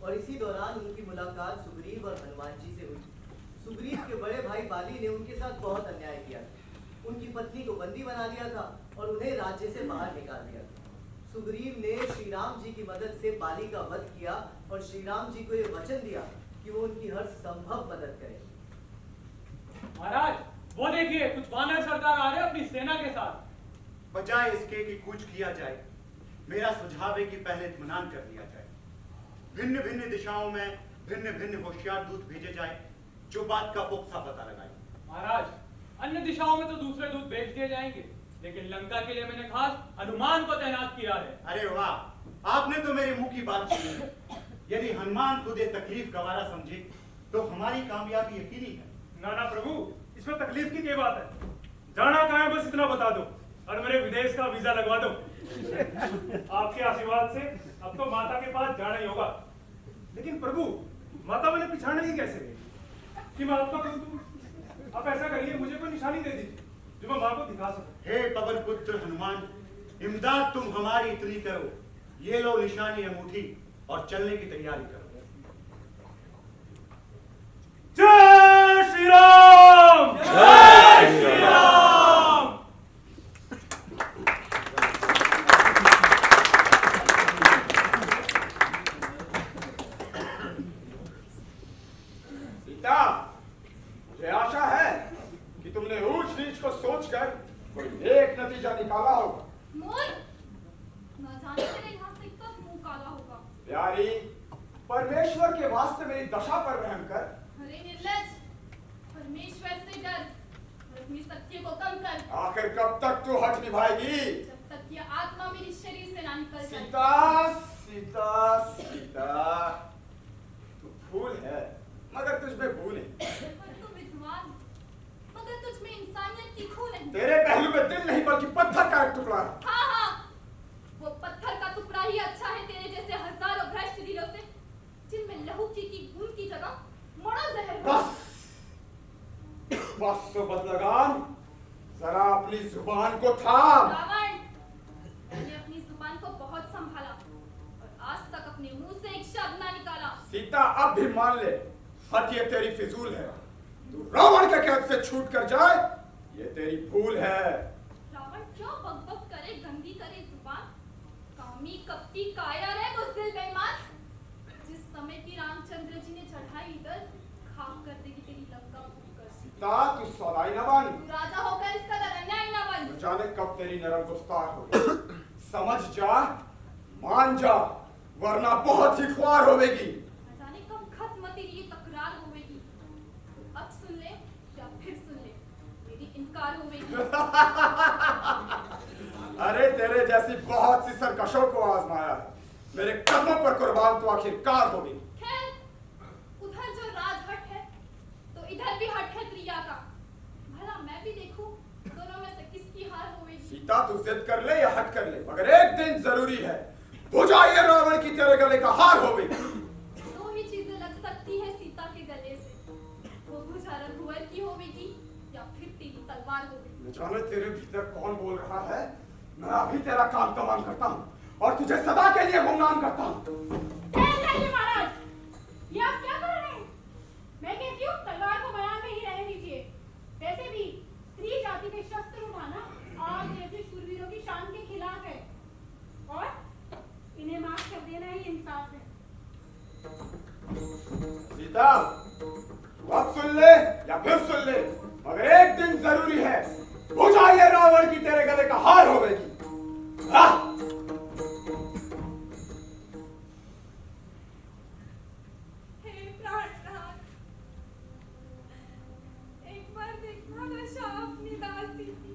और इसी दौरान उनकी मुलाकात सुग्रीव और हनुमान जी से हुई। सुग्रीव के बड़े भाई बाली ने उनके साथ बहुत अन्याय किया था। उनकी पत्नी को बंदी बना लिया था और उन्हें राज्य से बाहर निकाल दिया था। सुग्रीव ने श्री राम जी की मदद से बाली का वध किया और श्री राम जी को यह वचन दिया कि वो उनकी हर संभव मदद करें। महाराज, वो देखिए कुछ वानर सरदार आ रहे हैं अपनी सेना के साथ। बजाय इसके कि कूच किया जाए, मेरा सुझाव है कि पहले इत्मीनान कर लिया जाए। भिन्न भिन्न दिशाओं में भिन्न भिन्न होशियार दूत भेजे जाए जो बात का पुख्ता पता लगाए। महाराज, अन्य दिशाओं में तो दूसरे दूत भेज दिए जाएंगे, लेकिन लंका के लिए मैंने खास हनुमान को तैनात किया है। अरे वाह, आपने तो मेरे मुंह की बात सुनी है। यदि हनुमान खुद ये तकलीफ गवारा समझे तो हमारी कामयाबी यकीनी है। ना ना प्रभु, इसमें तकलीफ की क्या बात है? जाना कहाँ है बस इतना बता दो और मेरे विदेश का वीजा लगवा दो। आपके आशीर्वाद से अब तो माता के पास जाना ही होगा। लेकिन प्रभु, माता मैंने पिछाड़ेगी कैसे कि मैं आपका करूं तो? आप ऐसा करिए, मुझे कोई निशानी दे दीजिए जो मैं मां को दिखा सकूं। हे पवन पुत्र हनुमान, इमदाद तुम हमारी इतनी करो। ये लो निशानी अंगूठी और चलने की तैयारी करो। जय श्री राम! जय श्री राम! सीता, मुझे आशा है कि तुमने ऊंच नीच को सोचकर कोई नेक नतीजा निकाला होगा। मोर, ना जाने तेरे यहाँ से कब मुंह काला होगा। प्यारी, परमेश्वर के वास्ते मेरी दशा पर रहम कर। अरे निर्लज, परमेश्वर से डर और अपनी शक्ति को कम कर। आखिर कब तक तू हट निभाएगी? जब तक ये आत्मा मेरी शरीर से ना निकल जाए। सीता, सीता, सीता, तू फूल है मगर तुझ में भूल है। पर तू विद्वान, मगर तुझ में इंसानियत की खू नहीं। तेरे पहलू में दिल नहीं बल्कि पत्थर का एक टुकड़ा है। हाँ हाँ, वो पत्थर का टुकड़ा ही अच्छा है तेरे जैसे हजारों भ्रष्ट दिलों से, जिनमें लहू की बूंद की जगह मरा जहर। बस बस तो बदलगाम, जरा अपनी जुबान को थाम। रावण, मैंने अपनी जुबान को बहुत संभाला और आज तक अपने मुंह से एक शब्द ना निकाला। सीता, अब भी मान ले, हद ये तेरी फिजूल है। तू रावण के कैद से छूट कर जाए, ये तेरी भूल है। रावण क्यों बकबक करे, गंदी करे जुबान, कामी कपटी काया रे बुज़दिल बेईमान। जिस समय की रामचंद्र जी ने चढ़ाई इधर, खाक कर देगी तेरी लंका फूंक कर। सीता, तू सौदाई न बन। तू राजा होकर इस जाने कब तेरी नरम गुफ्तार हो। समझ जा, मान जा, वरना बहुत ही ख्वार होवेगी। न जाने कब खत्म तेरी ये तकरार होवेगी। अब सुन ले या फिर सुन ले, मेरी इनकार होवेगी। अरे तेरे जैसी बहुत सी सरकशों को आजमाया है, मेरे कदमों पर कुर्बान तो आखिरकार होगी। खैर, उधर जो राजहट है तो इधर भी हट है प्रिया का। भला मैं भी देखूं दोनों में से किसकी हार होवेगी। सीता तू जिद कर ले या हट कर ले, मगर एक दिन जरूरी है, बुझा ये रावण की तेरे गले का हार होगी। दो ही चीजें लग सकती है सीता के गले से, वो भुजा रघुवर की होवेगी या फिर तेरी तलवार होवेगी। न जाने तेरे भीतर कौन बोल रहा है। मैं अभी तेरा काम तमाम करता हूँ और तुझे सदा के लिए गुमनाम करता हूँ। महाराज, ये आप क्या कर रहे हैं? मैं कहती हूँ तलवार को बयान में ही रहने दीजिए। वैसे भी स्त्री जाति के शस्त्र उठाना आप जैसे शूरवीरों की शान के खिलाफ है और इन्हें माफ कर देना ही इंसाफ है। सीता, तू अब सुन ले या फिर सुन ले, मगर एक दिन जरूरी है, बुझा ये रावण की तेरे गले का हार होगी। हे प्राणनाथ, एक बार देखना दशा अपनी दासी की।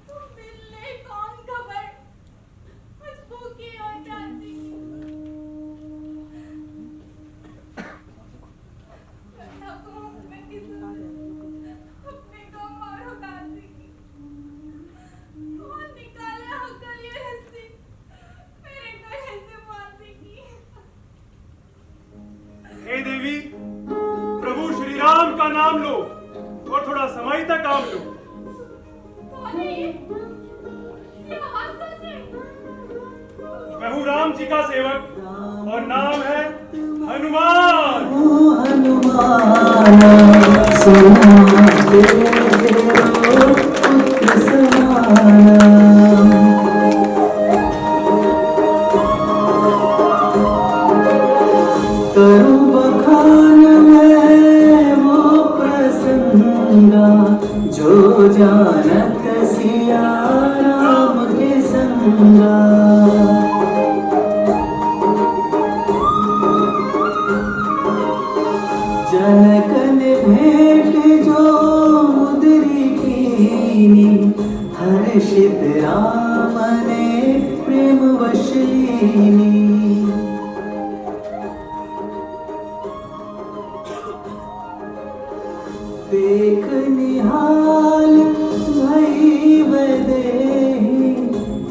तुम मिलने कौन खबर, मुझ भूखी और प्यासी की। वरना कहूँ मैं किससे अपने गम और उदासी की। कौन निकाले होकर ये रस्सी मेरे गले से फांसी की। हे देवी, प्रभु श्री राम का नाम लो और थोड़ा समय तक काम लो। कौन है ये? ये आवाज कहाँ से? मैं हूँ राम जी का सेवक और नाम है हनुमान। जो जानत सिया राम के संगा। जनकन भेंट जो मुद्री कीनी, हर्षित राम ने प्रेम वश लीनी। देख निहाल भई बदेहि,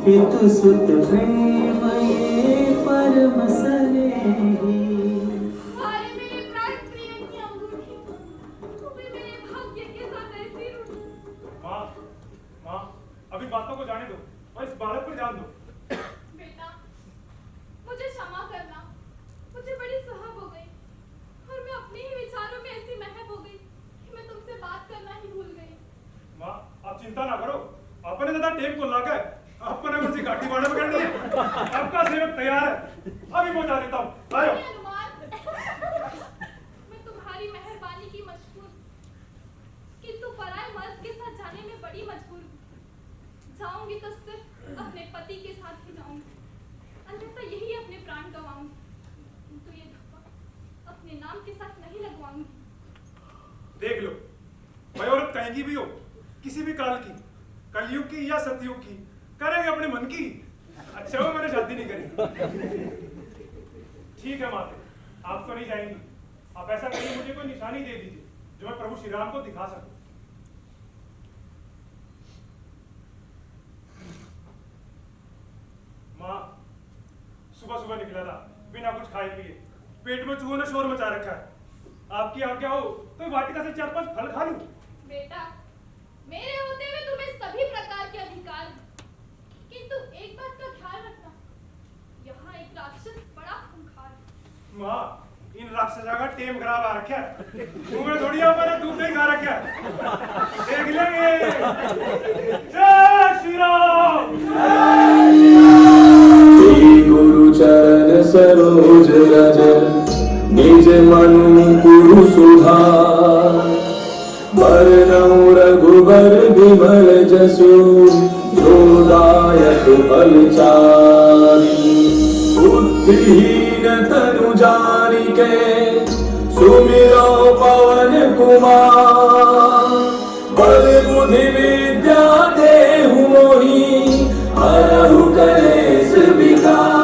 पितु सुत प्रेम ये परम सनेही। अरे मेरे प्राण प्रिय की अंगूठी, तुम्हें मेरे भाग्य के साथ ऐसी रूठी। माँ, माँ, अभी बातों को जाने दो और इस बालक पर ध्यान दो। बेटा, मुझे क्षमा करना, मुझे बड़ी सहम हो गई और मैं अपने ही विचारों में ऐसी महब हो गई कि मैं तुमसे बात करना ही भूल गई। माँ, आप चिंता ना करो, अपने ज्यादा टेप को लाकर अपने घर से घाटी बाड़ा में करनी है। आपका सेवक तैयार है, अभी पहुंचा देता हूँ। आयो। मैं तुम्हारी मेहरबानी की मशहूर, किंतु पराये मर्द के साथ जाने में बड़ी मजबूर हूँ। जाऊंगी तो सिर्फ अपने पति के साथ ही जाऊंगी, अन्यथा यही अपने प्राण गंवाऊंगी। किंतु ये धब्बा अपने नाम के साथ नहीं लगवाऊंगी। देख लो, मैं औरत कहीं की भी हो, किसी भी काल की, कलयुग की या सतयुग की, करेंगे अपने मन की। अच्छा वो मैंने शादी नहीं करी। ठीक है माते, आप तो नहीं जाएंगी। आप ऐसा करिए, मुझे कोई निशानी दे दीजिए जो मैं प्रभु श्री राम को दिखा सकूं। माँ, सुबह सुबह निकला था बिना कुछ खाए पिए, पेट में चूहों ने शोर मचा रखा है। आपकी आज्ञा हो तो वाटिका से 4-5 फल खा लूं। बेटा, मेरे होते हुए तुम्हें सभी प्रकार के अधिकार हैं, किंतु एक बात का ख्याल रखना, यहाँ एक राक्षस बड़ा खूंखार है। माँ, इन राक्षसा का टेम खराब आ रखा है, तुम्हें थोड़ी मैंने दूध नहीं खा रखा है। देख लेंगे। जय श्री राम। गुरु चरण सरोज रज, निज मन मुकुर सुधार। बरनउँ रघुबर विमल जसु जोदायक बलचारी बुद्धिहीन तनु जानिके सुमिरो पवन कुमार बल बुद्धि विद्या देहु मोहि हरहु कलेश विकार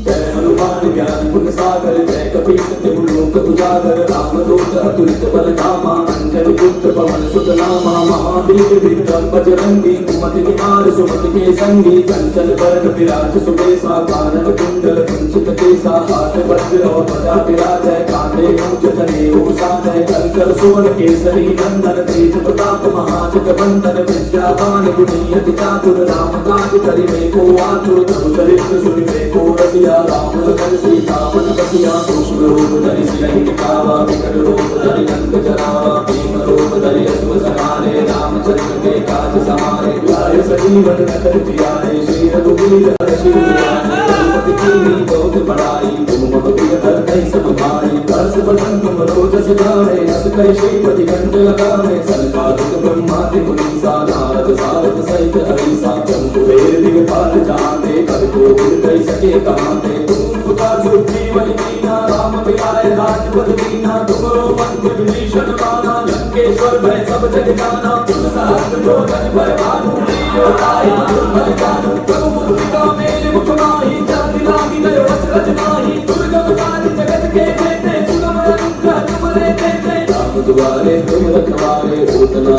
जय हनुमान ज्ञान गुण सागर जय कपीस तिहु लोक उजागर राम दूत अतुलित बल धामा अंजनी पुत्र पवन सुत नामा महावीर विक्रम बजरंगी कुमति निहार सुमति के संगी कंचन बरन विराज सुबेसा कानन कुंडल कुंचित केसा हाथ वज्र और ध्वजा विराजय कांधे मूंज जनेऊ साजय कंकर सुवन केसरी नंदन तेज प्रताप महाजगवंदन विद्यावान गुणियति चातुर राम काज करिबे को आतुर प्रभु चरित्र सुनिबे को रसिया राम लखन सीता मन बसिया सूक्ष्म रूप धरि सिरहि दिखावा विकट रूप धरि लंक जरावा भीम रूप धरि असुर संहारे रामचंद्र के काज सहारे लाए सजीवन नखर जियाए श्री रघुवीर हर्षि रघुपति कीनी बहुत बड़ाई तुम मम प्रिय भरतहि सब भाई हर्ष बदन तुम रोजस गावे हस कहि श्रीपति कंठ लगावे सनकादिक ब्रह्मादि मुनीसा नारद सारद सहित हरीसा कुबेर दिगपाल जाते कवि कोविद कहि सके कहाते तुम पुता सुग्रीवन कीना राम मिलाए राजपद दीना तुमरो मंत्र विभीषण माना लंकेश्वर भय सब जग जाना तुम सहस्त्र योजन भय भानु लील्योताहि मधुर फल जानू प्रभु मुद्रिका मेलि मुख माहि जाति लागी गयो अचरज नाहि दुर्गम काज जगत के जेते सुगम अनुग्रह तुमरे देते राम दुआरे तुम रखवारे होतना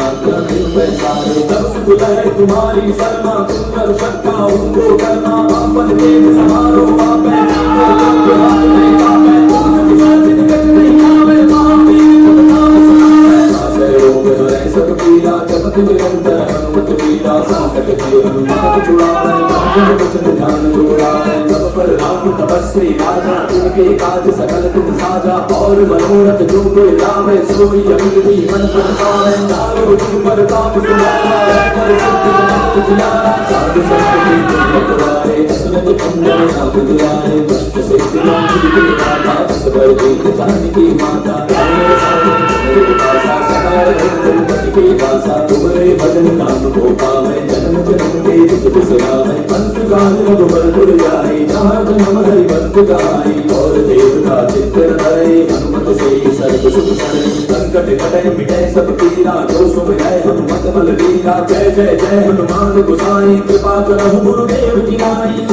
दिन पैसारे तब सुख लहर तुम्हारी शर्मा तुम कर सकता उनको करना आपन तेज समारो आपे हाथ नहीं कापे तुम किसी निकट नहीं आवे महावीर जब नाम सुनावे सासे रोग हरे सब पीरा जपत निरंतर हनुमत वीरा संकट के हनुमान छुड़ावे कांचन वचन ध्यान जोड़ावे सब पर राम तपस्वी राजा उनके काज सकल तुम साजा और मनोरथ जो कोई लावे सोई अमित जीवन प्रतापे नाम तुम पर ताप तुम्हारा कर सिद्धि जनक तुझारा साधु संत के तुम रखवारे असुरत कंदर आप दुलारे दुष्ट सिद्धि नाम के दाता असबर देख जानकी माता राम साधु तुम्हारे पासा सहाय रघुपति के दासा तुम्हारे भजन नाम को पावे जन्म जन्म के दुख बिसरावे अंत काल रघुबर पुर जाए जहाँ जन्म हरि भक्त गाए और देवता चित्त धरे हनुमत से सर्व सुख करे संकट कटे मिटे सब पीरा जो सुमिरै हनुमत बल वीरा जय जय जय हनुमान गोसाई कृपा करहु गुरुदेव की नाई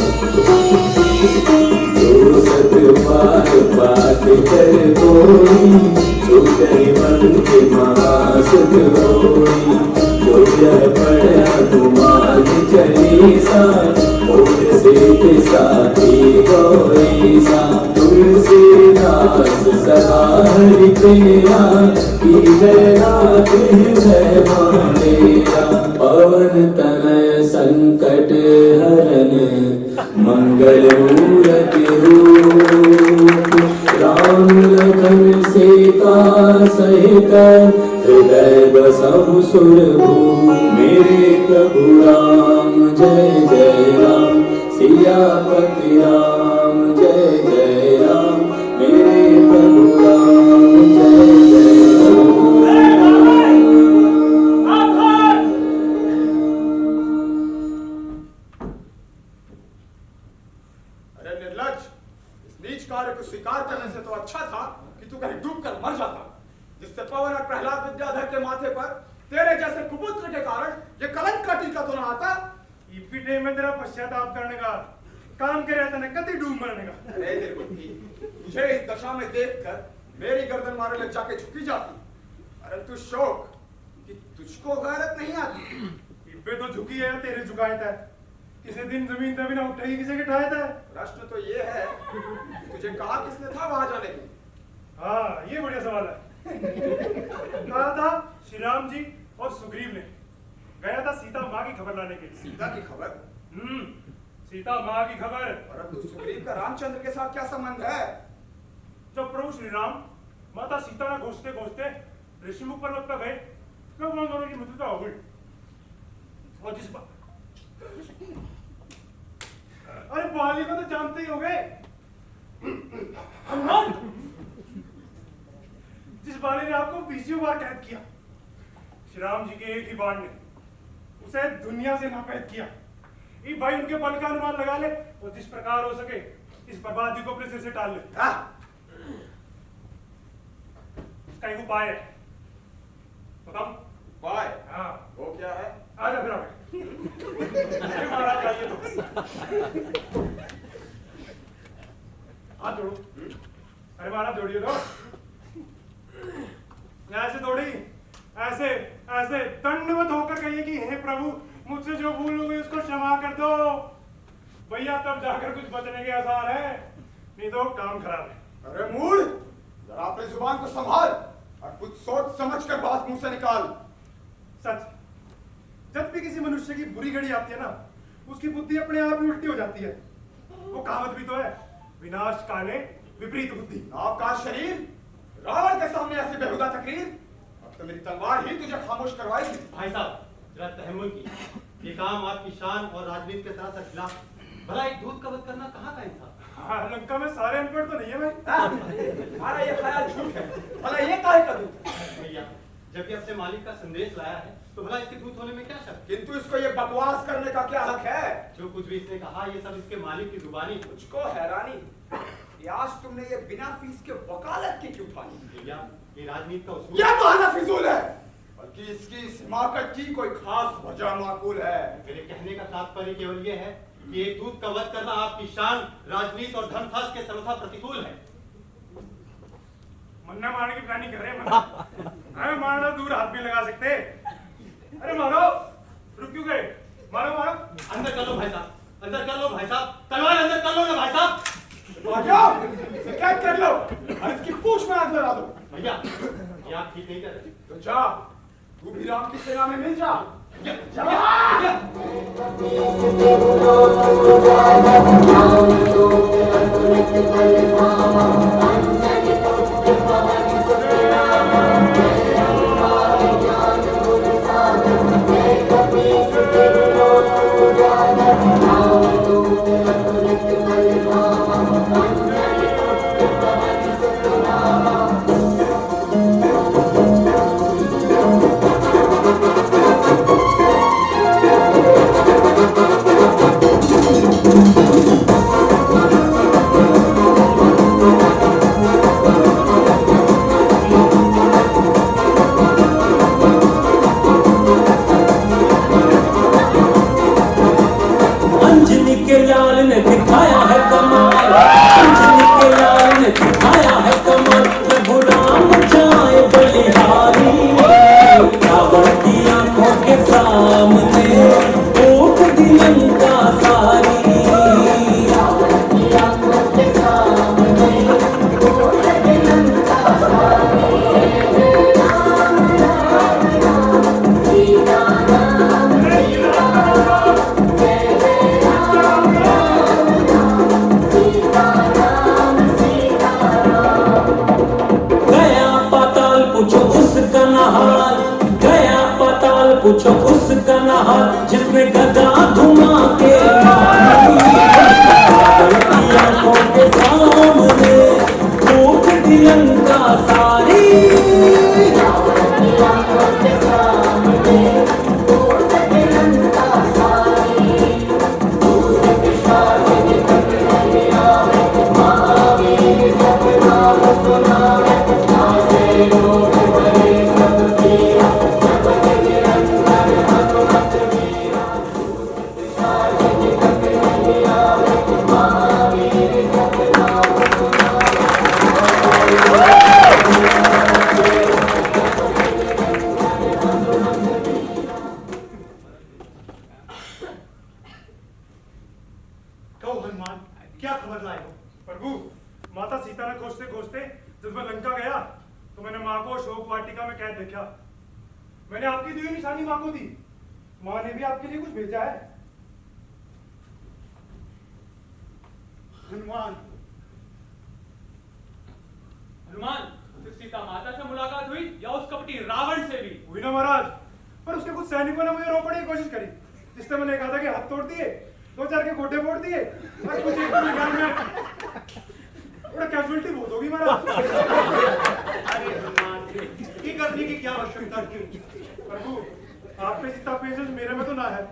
जो सत बार बात कर कोई जो कहीं मन के महासुख होई जो यह पढ़ा तुम्हारी चालीसा और से साथी गौरीसा तुलसीदास सदा हरि तेरा की जय नाथ हृदय मानेरा पवन तनय संकट हरन मंगल मूर्ति रूप राम लखन सीता सहित हृदय बसहु सुरभूप मेरे प्रभु राम जय जय राम सियापति राम जय जय राम मेरे प्रभु राम जय जय अरे निर्लज, इस नीच कार्य को स्वीकार करने से तो अच्छा था कि तू कहीं डूब कर मर जाता, जिससे पवन और प्रहलाद विद्याधर के माथे पर तेरे जैसे कुपुत्र के कारण ये कलंक का टीका तो न आता। इपिटे में तेरा पश्चाताप करने का काम करे तने कति डूब मरने का। अरे निर्बुद्धि, तुझे इस दशा में देखकर मेरी गर्दन मारे लग जाके झुकी जाती, परंतु शोक कि तुझको गैरत नहीं आती। इपे तो झुकी है तेरे झुकाए था, किसी दिन जमीन तभी ना उठाई किसी के ठाए था। प्रश्न तो ये है तुझे कहा किसने था वहां जाने की? हाँ ये बढ़िया सवाल है। कहा था श्री राम जी और सुग्रीव ने, गया था सीता माँ की खबर लाने के लिए। सीता की खबर? सीता माँ की खबर। परंतु सुग्रीव का रामचंद्र के साथ क्या संबंध है? जब प्रभु श्री राम माता सीता ने घोषते घोषते ऋषिमुख पर्वत पर गए, तब उन दोनों की मित्रता हो गई। और जिस बात अरे बहाली को तो जानते ही हो गए, हनुमान, जिस बाले ने आपको 20 बार कैद किया, श्री राम जी के एक ही बाण ने उसे दुनिया से नापैद किया। ये भाई उनके बल का अनुमान लगा ले और जिस प्रकार हो सके इस बर्बादी को अपने सिर से टाल ले। उसका एक उपाय है, बताओ। उपाय? हाँ। वो क्या है? आजा फिर आगे। महाराज आइए तो। हाथ जोड़ो। अरे महाराज जोड़िए तो। ऐसे दौड़ी, ऐसे ऐसे दंडवत होकर कहिए कि हे प्रभु, मुझसे जो भूल हो गई उसको क्षमा कर दो। भैया तब जाकर कुछ बचने के आसार है, नहीं तो काम खराब है। अरे मूड, जरा अपनी जुबान को संभाल और कुछ सोच समझ कर बात मुंह से निकाल। सच, जब भी किसी मनुष्य की बुरी घड़ी आती है ना, उसकी बुद्धि अपने आप ही उल्टी हो जाती है। वो कहावत भी तो है, विनाश काले विपरीत बुद्धि। आपका शरीर रावण के सामने ऐसी बेहुदा तकरीर, अब तो मेरी तलवार ही तुझे खामोश करवाएगी। भाई साहब, जरा तहम्मुल की, ये काम आपकी शान और राजनीति के साथ खिलाफ। भला एक दूध का वध करना कहाँ का इंसाफ? हाँ, लंका में सारे अनपढ़ तो नहीं है भाई। हमारा ये ख्याल झूठ है। भला ये काहे का दूध? भैया, जब ये अपने मालिक का संदेश लाया है, तो भला इसके दूध होने में क्या शक? किंतु इसको ये बकवास करने का क्या हक है? जो कुछ भी इसने कहा, ये सब इसके मालिक की जुबानी। मुझको हैरानी कि आज तुमने ये बिना फीस के वकालत की क्यों ठानी? भैया, ये राजनीति का उसूल। यह बहाना फिजूल है, बल्कि इसकी इस हिमाकत की कोई खास वजह माकूल है। मेरे कहने का तात्पर्य केवल ये है कि एक दूध का वध करना आपकी शान, राजनीति और धर्मशास्त्र के सर्वथा प्रतिकूल है। मन्ना मारने की प्लानिंग कर रहे हैं। हमें मारना दूर हाथ भी लगा सकते। अरे मारो, रुक क्यों गए? मारो मारो। अंदर कर लो भाई साहब, अंदर कर लो भाई साहब, तलवार अंदर कर लो ना भाई साहब। इसे कैद कर लो और इसकी पूंछ में आग लगा दो। भैया, ये आप ठीक नहीं कर रहे। तो जा, तू भी राम की सेना में मिल जा। पूछो उसका नहा जिसमें गदा धुमा के आंखों के सामने भूख दिलंका सारी मैंने आपकी दी निशानी मां को दी, मां ने भी आपके लिए कुछ भेजा है। हनुमान, हनुमान, सीता माता से मुलाकात हुई या उस कपटी रावण से भी? हुई ना महाराज, पर उसके कुछ सैनिकों ने मुझे रोकने की कोशिश करी, जिससे मैंने कहा था कि हाथ तोड़ दिए, 2-4 के गोटे फोड़ दिए और कुछ एक में उल्टी भूत होगी महाराज। अरे हनुमान, इसकी करने की क्या आवश्यकता थी? प्रभु, आप पे जितना पेशेंस मेरे में तो ना है,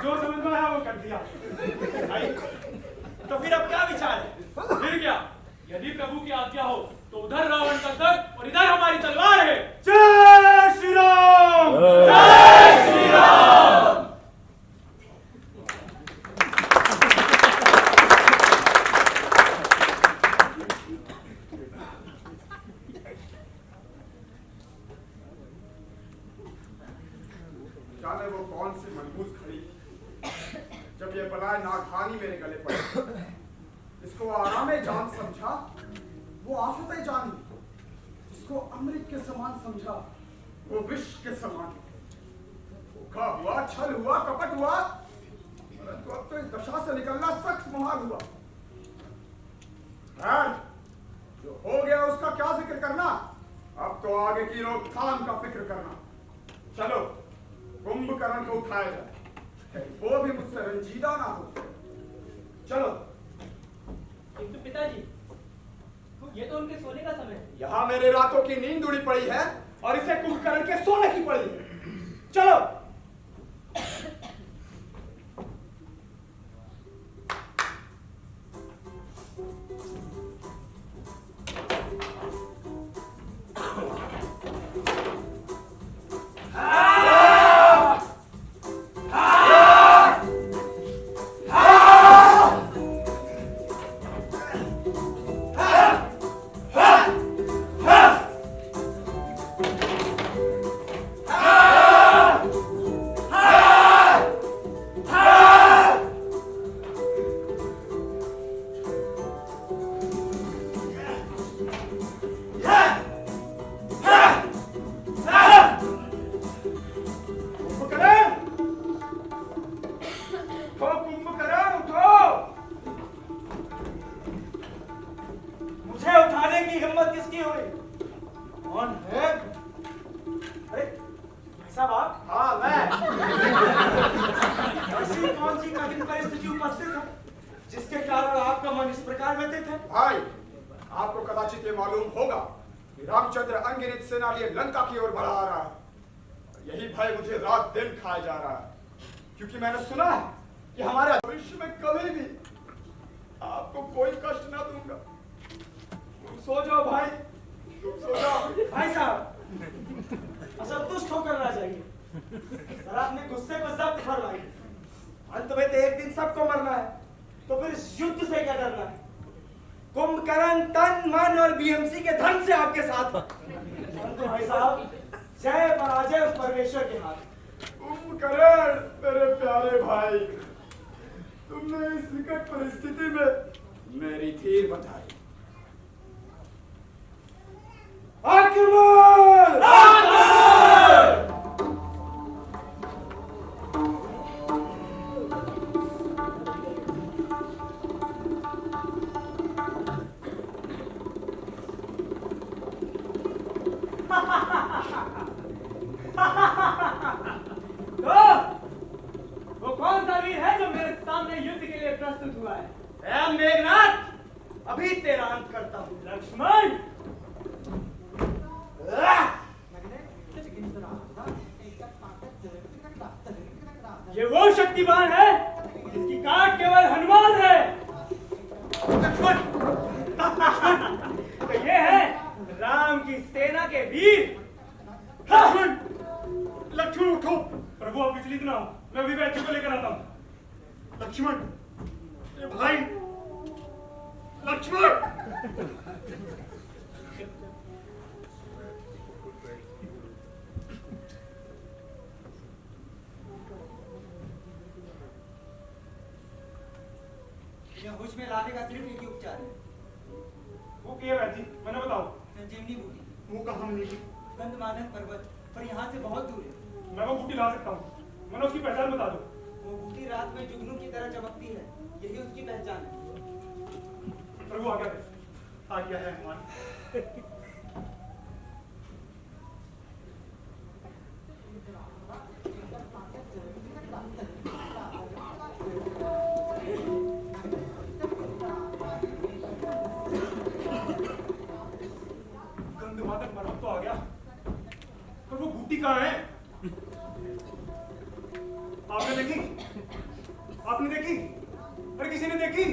जो समझ में आया वो कर दिया। भाई, तो फिर अब क्या विचार है? फिर क्या? यदि प्रभु की आज्ञा हो तो उधर रावण का दंड और इधर हमारी तलवार है। जय श्री राम। जय श्री राम। जाने वो कौन सी मनहूस खड़ी जब ये बलाए नागहानी मेरे गले पड़े। इसको आरामे जान समझा वो आफते जानी, इसको अमृत के समान समझा वो विष के समान। धोखा हुआ, छल हुआ, कपट हुआ, परंतु अब तो इस दशा से निकलना सख्त मुहाल हुआ। खैर, जो हो गया उसका क्या जिक्र करना, अब तो आगे की रोकथाम का फिक्र करना। चलो कुंभकर्ण को उठाया जाए, वो भी मुझसे रंजीदा ना हो। चलो। किंतु पिताजी, ये तो उनके सोने का समय है। यहाँ मेरे रातों की नींद उड़ी पड़ी है और इसे कुंभकर्ण के सोने की पड़ी है। चलो। क्योंकि मैंने सुना है कि हमारे भविष्य में कभी भी आपको कोई कष्ट ना दूंगा। तुम सो जाओ भाई, तुम सो जाओ। भाई साहब, असंतुष्ट होकर ना जाइए, जरा अपने गुस्से को जब्त फरमाइए। अंत में तो एक दिन सबको मरना है, तो फिर इस युद्ध से क्या डरना है? कुंभकर्ण तन मन और बीएमसी के धन से आपके साथ। परंतु भाई साहब, जय पराजय उस परमेश्वर के हाथ। कुंभकर्ण मेरे प्यारे भाई, तुमने इस विकट परिस्थिति में मेरी धीर बधाई। आक्रमण! वो कौन सा वीर है जो मेरे सामने युद्ध के लिए प्रस्तुत हुआ है? मेघनाथ, अभी तेरा अंत करता हूं। लक्ष्मण, ये वो शक्तिमान है जिसकी काट केवल हनुमान है। लक्ष्मण, तो ये है राम की सेना के वीर। लक्ष्मण, लक्ष्मण उठो। प्रभु आप विचलित ना हो, मैं अभी बच्चे को लेकर आता हूँ। लक्ष्मण, ये भाई लक्ष्मण। होश में लाने का सिर्फ एक ही उपचार है। वो क्या है जी, मैंने बताओ। संजीवनी बूटी। वो कहाँ मिलेगी? गंधमादन पर्वत, पर यहाँ से बहुत दूर है। मैं वो बूटी ला सकता हूँ, मैंने उसकी पहचान बता दो। वो बूटी रात में जुगनू की तरह चमकती है, यही उसकी पहचान है। प्रभु आज्ञा है। आज्ञा है हनुमान। बूटी कहाँ है? आपने देखी? आपने देखी? अरे किसी ने देखी?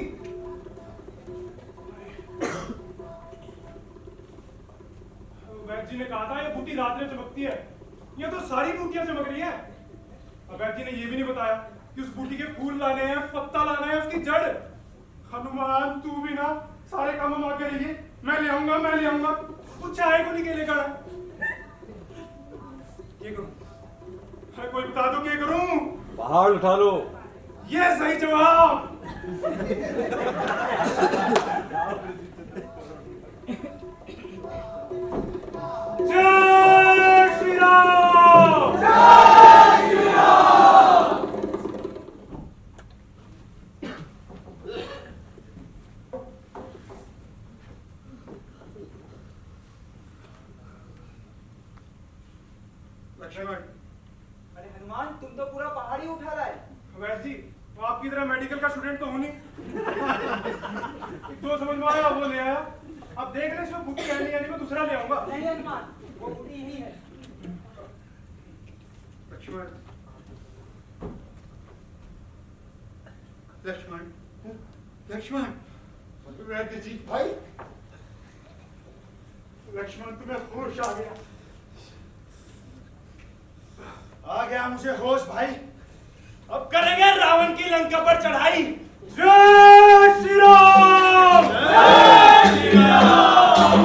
वैद्य जी ने कहा था ये बूटी रात में चमकती है। ये तो सारी बूटियां चमक रही हैं। वैद्य जी ने ये भी नहीं बताया कि उस बूटी के फूल लाने हैं, पत्ता लाना है, उसकी जड़। हनुमान तू भी ना सारे काम हम आगे रहिए। मैं ले आऊंगा, मैं ले आऊंगा। वो चाय को नहीं लेकर क्या करूं? अरे कोई बता दो क्या करूं? पहाड़ उठा लो। ये सही जवाब। जय श्री राम। जय श्री राम। लक्ष्मण, अरे हनुमान, तुम तो पूरा पहाड़ी उठा रहा है। वैद्य जी, आपकी तरह मेडिकल का स्टूडेंट तो हूं नहीं। जो समझ में आया वो ले आया। अब देख ले इसमें बूटी है नहीं है, मैं दूसरा ले आऊंगा। नहीं हनुमान, वो बूटी यही है। लक्ष्मण, लक्ष्मण, लक्ष्मण, वैद्य जी भाई, लक्ष्मण तुम्हें होश आ गया। आ गया मुझे होश भाई। अब करेंगे रावण की लंका पर चढ़ाई। जय श्री राम। जय श्री राम।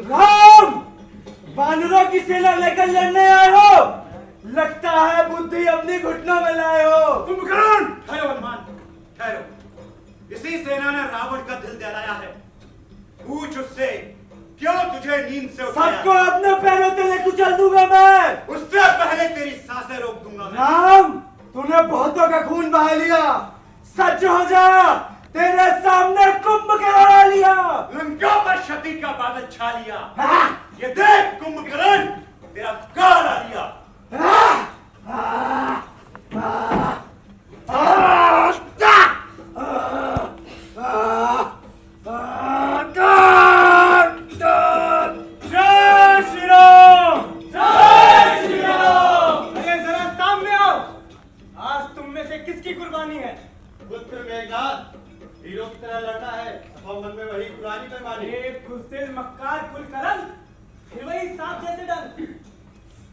राम, वानरों की सेना लेकर लड़ने आए हो? लगता है बुद्धि अपनी घुटनों में लाए हो। कुंभकर्ण, ठहरो हनुमान, ठहरो। इसी सेना ने रावण का दिल दहलाया है। पूछ उससे क्यों तुझे नींद से उठाया? सबको अपने पैरों तले कुचल दूंगा मैं। उससे पहले तेरी सांसें रोक दूंगा मैं। राम, तूने बहुतों का खून बहा लिया। सच हो जा, तेरे सामने कुंभ करा लिया। लंका पर क्षति का बादल छा लिया। ये देख कुंभकर्ण, तेरा काल आ लिया। जय श्री राम। जय श्री राम। अरे जरा सामने आओ। आज तुम में से किसकी कुर्बानी है? पुत्र मेघनाथ, हीरो की तरह लड़ना है अथवा मन में वही पुरानी बेईमानी। एक बुज़दिल मक्कार कुलकर्म, फिर वही सांप जैसे डंक।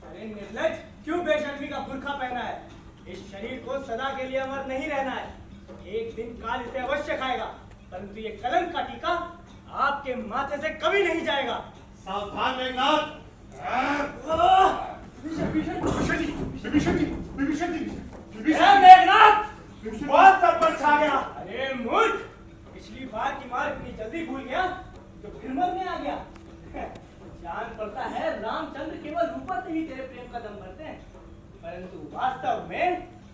अरे निर्लज्ज, क्यों बेशर्मी का बुर्खा पहना है? इस शरीर को सदा के लिए अमर नहीं रहना है। एक दिन काल इसे अवश्य खाएगा, परंतु ये कलंक का टीका आपके माथे से कभी नहीं जाएगा। सावधान मेघनाथ। विभीषण जी, विभीषण जी, विभीषण जी, ए मेघनाथ, बहुत सर पर छा गया। अरे मूर्ख, पिछली बार की मार इतनी जल्दी भूल गया तो फिर मरने आ गया। जान पड़ता है रामचंद्र केवल ऊपर से ही तेरे प्रेम का दम भरते हैं, परंतु वास्तव में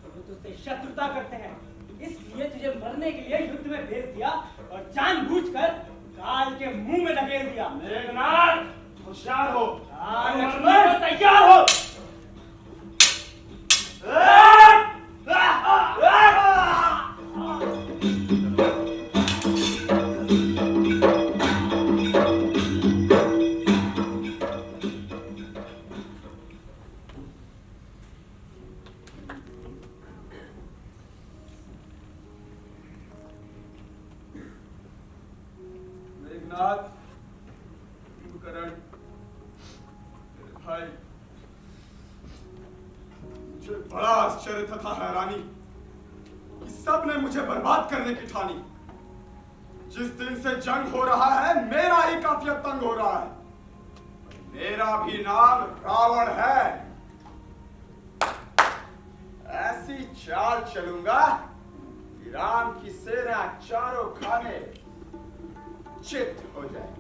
वो तुझसे शत्रुता करते हैं। इसलिए तुझे मरने के लिए युद्ध में भेज दिया और जानबूझकर काल के मुंह में ढकेल दिया। मेघनाथ, होशियार हो। लक्ष्मण, तैयार हो। मेघनाथ, कुंभकर्ण, भाई, मुझे बड़ा आश्चर्य तथा हैरानी कि सबने मुझे बर्बाद करने की ठानी। जिस दिन से जंग हो रहा है, मेरा ही काफिला तंग हो रहा है। मेरा भी नाम रावण है। ऐसी चाल चलूंगा कि राम की सेना चारों खाने चित हो जाए।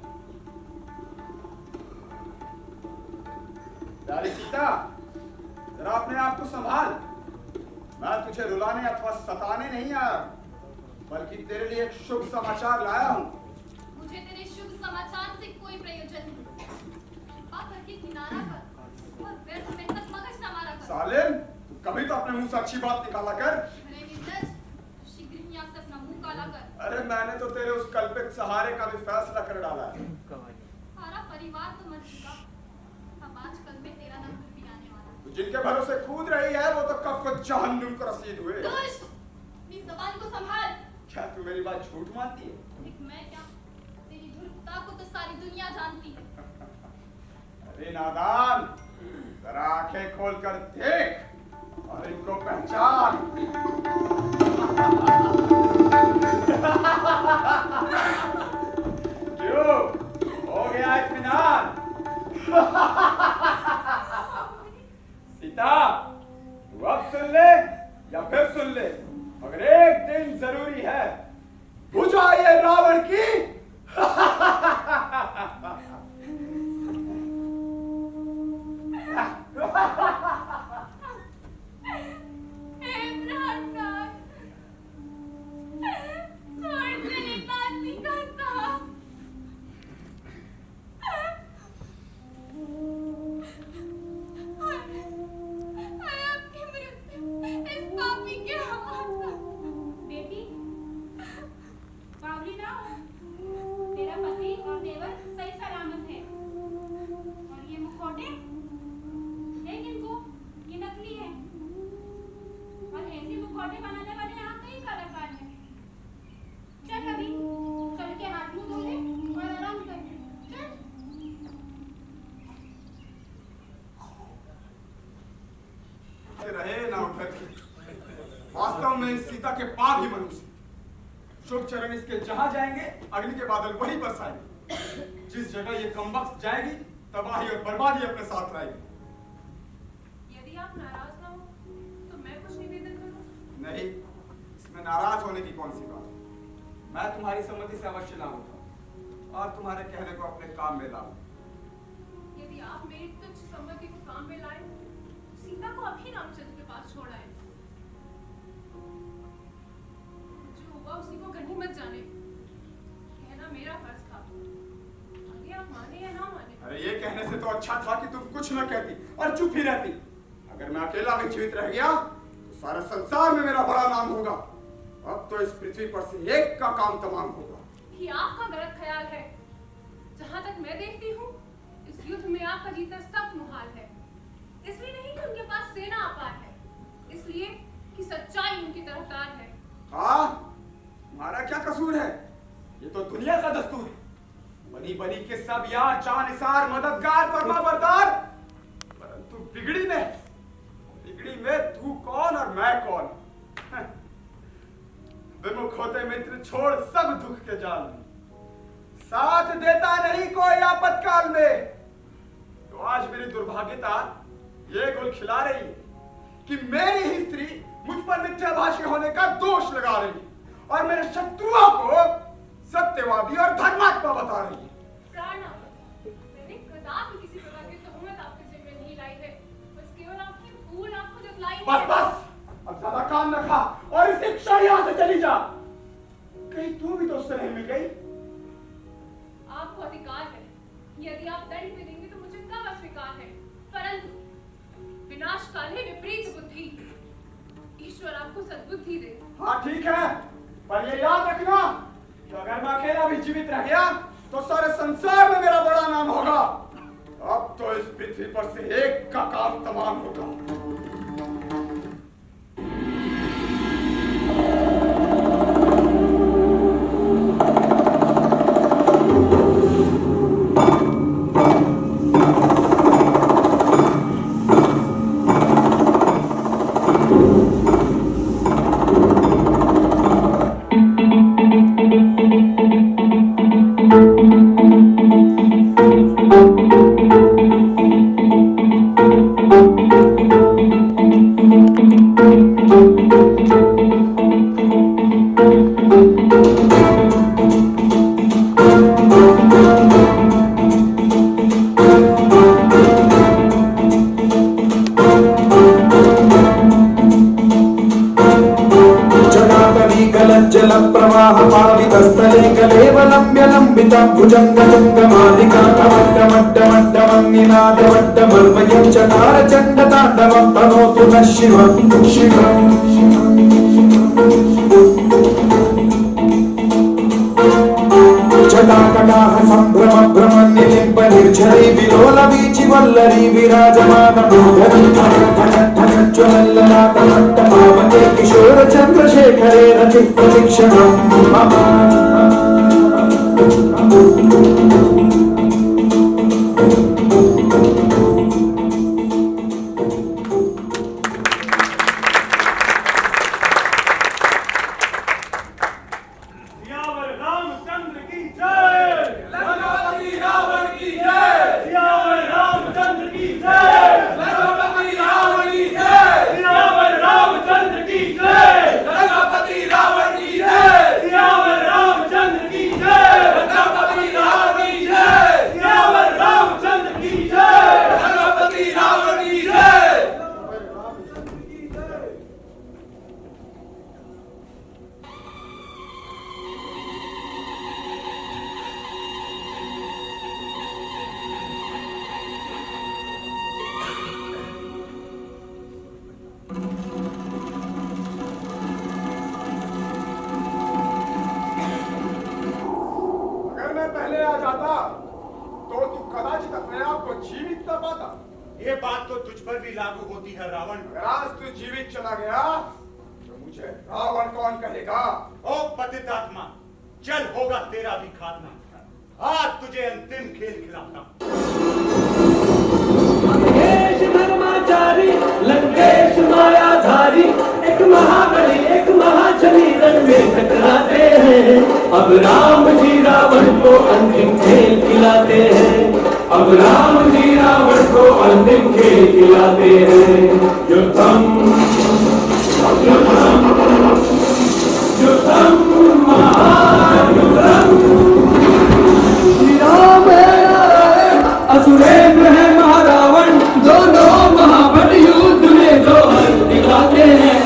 प्यारी सीता, जरा अपने आप को संभाल। मैं तुझे रुलाने अथवा सताने नहीं आया, बल्कि तेरे लिए एक शुभ समाचार लाया हूं। मुझे तेरे शुभ समाचार से कोई प्रयोजन नहीं। कृपा करके किनारा कर और व्यर्थ में तक मगज न मारा कर। सालिम, तू कभी तो अपने मुंह से अच्छी बात निकाला कर। अरे निर्लज्ज, वाला कर। अरे मैंने तो तेरे उस कल्पित सहारे का भी फैसला कर डाला है। सारा परिवार तो मर चुका, अब आजकल में तेरा नंबर भी आने वाला। तो जिनके भरोसे कूद रही है वो तो कब को जहन्नुम को रसीद हुए। दुष्ट, अपनी जबान को संभाल। क्या तू मेरी बात झूठ मानती है? एक मैं क्या, तेरी धूर्तता को तो सारी दुनिया जानती है। अरे नादान, जरा आंखें खोल कर देख और इनको पहचान। क्यों? हो गया इत्मीनान? सीता, तू अब सुन ले या फिर सुन ले, मगर एक दिन जरूरी है, बुझा ये रावण की। बेटी, बावली ना हो। तेरा पति और देवर सही सलामत है। और ये मुखौटे देख इनको, ये नकली है। और ऐसे मुखौटे बनाने वाले यहाँ कई कलाकार हैं। चल अभी, चल के हाथ मुंह धो ले और आराम कर। चल। रहे ना उठर के, वास्तव में सीता के पाप ही मनुष्य। शुभ चरण इसके जहां जाएंगे अग्नि के बादल वहीं बरसाएंगे। जिस जगह ये कमबख्त जाएगी तबाही और बर्बादी अपने साथ लाएगी। यदि आप नाराज ना हो तो मैं कुछ निवेदन करूं? नहीं, इसमें नाराज होने की कौन सी बात है। मैं तुम्हारी सम्मति से अवश्य लाऊंगा और तुम्हारे कहने को अपने काम में लाऊंगा। यदि आप मेरी तुच्छ सम्मति को काम में लाए, सीता को अभी रामचंद्र के पास छोड़ आए। जो हुआ उसी को गनीमत जाने, कहना मेरा फर्ज था। आगे आप माने या ना माने। अरे ये कहने से तो अच्छा था कि तुम कुछ न कहती और चुप ही रहती। अगर मैं अकेला में जीवित रह गया तो सारे संसार में मेरा बड़ा नाम होगा। अब तो इस पृथ्वी पर से एक का काम तमाम होगा। ये आपका गलत ख्याल है। जहां तक मैं देखती हूँ, इस युद्ध में आपका जीतना सख्त मुहाल है। इसलिए नहीं कि उनके पास सेना अपार है, इसलिए कि सच्चाई उनकी तरफदार है। हाँ, तुम्हारा क्या कसूर है? ये तो दुनिया का दस्तूर है। बनी बनी के सब यार, जानिसार, मददगार, फरमाबरदार, परंतु बिगड़ी में तू कौन और मैं कौन? विमुख होते मित्र छोड़ सब दुख के जाल में, साथ देता नहीं कोई आपातकाल में। तो आज मेरी दुर्भाग्यता ये गुल खिला रही है कि मेरी ही स्त्री मुझ पर मिथ्याभाषी होने का दोष लगा रही है और मेरे शत्रुओं को सत्यवादी और धर्मात्मा बता रही है। मैंने कदापि किसी प्रकार की तोहमत आपके जिम्मे में नहीं लाई है, बस केवल आपकी भूल आपको जतलाई है। बस अब ज्यादा काम न खा और इस क्षण यहाँ से चली जा। कहीं तू भी तो उससे नहीं मिल गई? आपको अधिकार है, यदि आप दंड में देंगे तो मुझे कब अस्वीकार है, परंतु विनाश काले विपरीत बुद्धि, ईश्वर आपको सद्बुद्धि दे। हाँ ठीक है, पर ये याद रखना कि अगर मैं अकेला भी जीवित रह गया तो सारे संसार में मेरा बड़ा नाम होगा। अब तो इस पृथ्वी पर से एक का काम तमाम होगा। शिव शिव भ्रमण्यलिम्बनिर्झरै विलोलवीचिवल्लरी विराजमानमोहनञ्जनज्वलल्ललाटमट्टपावके किशोरचन्द्रशेखरे रचिप्रतिक्षणं मम ये बात तो तुझ पर भी लागू होती है रावण। आज तू जीवित चला गया तो मुझे रावण कौन कहेगा? ओ पतित आत्मा, चल होगा तेरा भी खात्मा। आज तुझे अंतिम खेल खिलाता। महेश धर्माचारी लंकेश मायाधारी एक महाबली एक महाचली रण में टकराते हैं। अब राम जी रावण को अंतिम खेल खिलाते हैं। अब राम जी रावण को अंतिम खेल खिलाते हैं। युद्धम युद्धम युद्धम महायुद्धम। श्री राम है नारायण असुरेंद्र है महारावण। दोनों महाबली युद्ध में दो हल दिखाते हैं।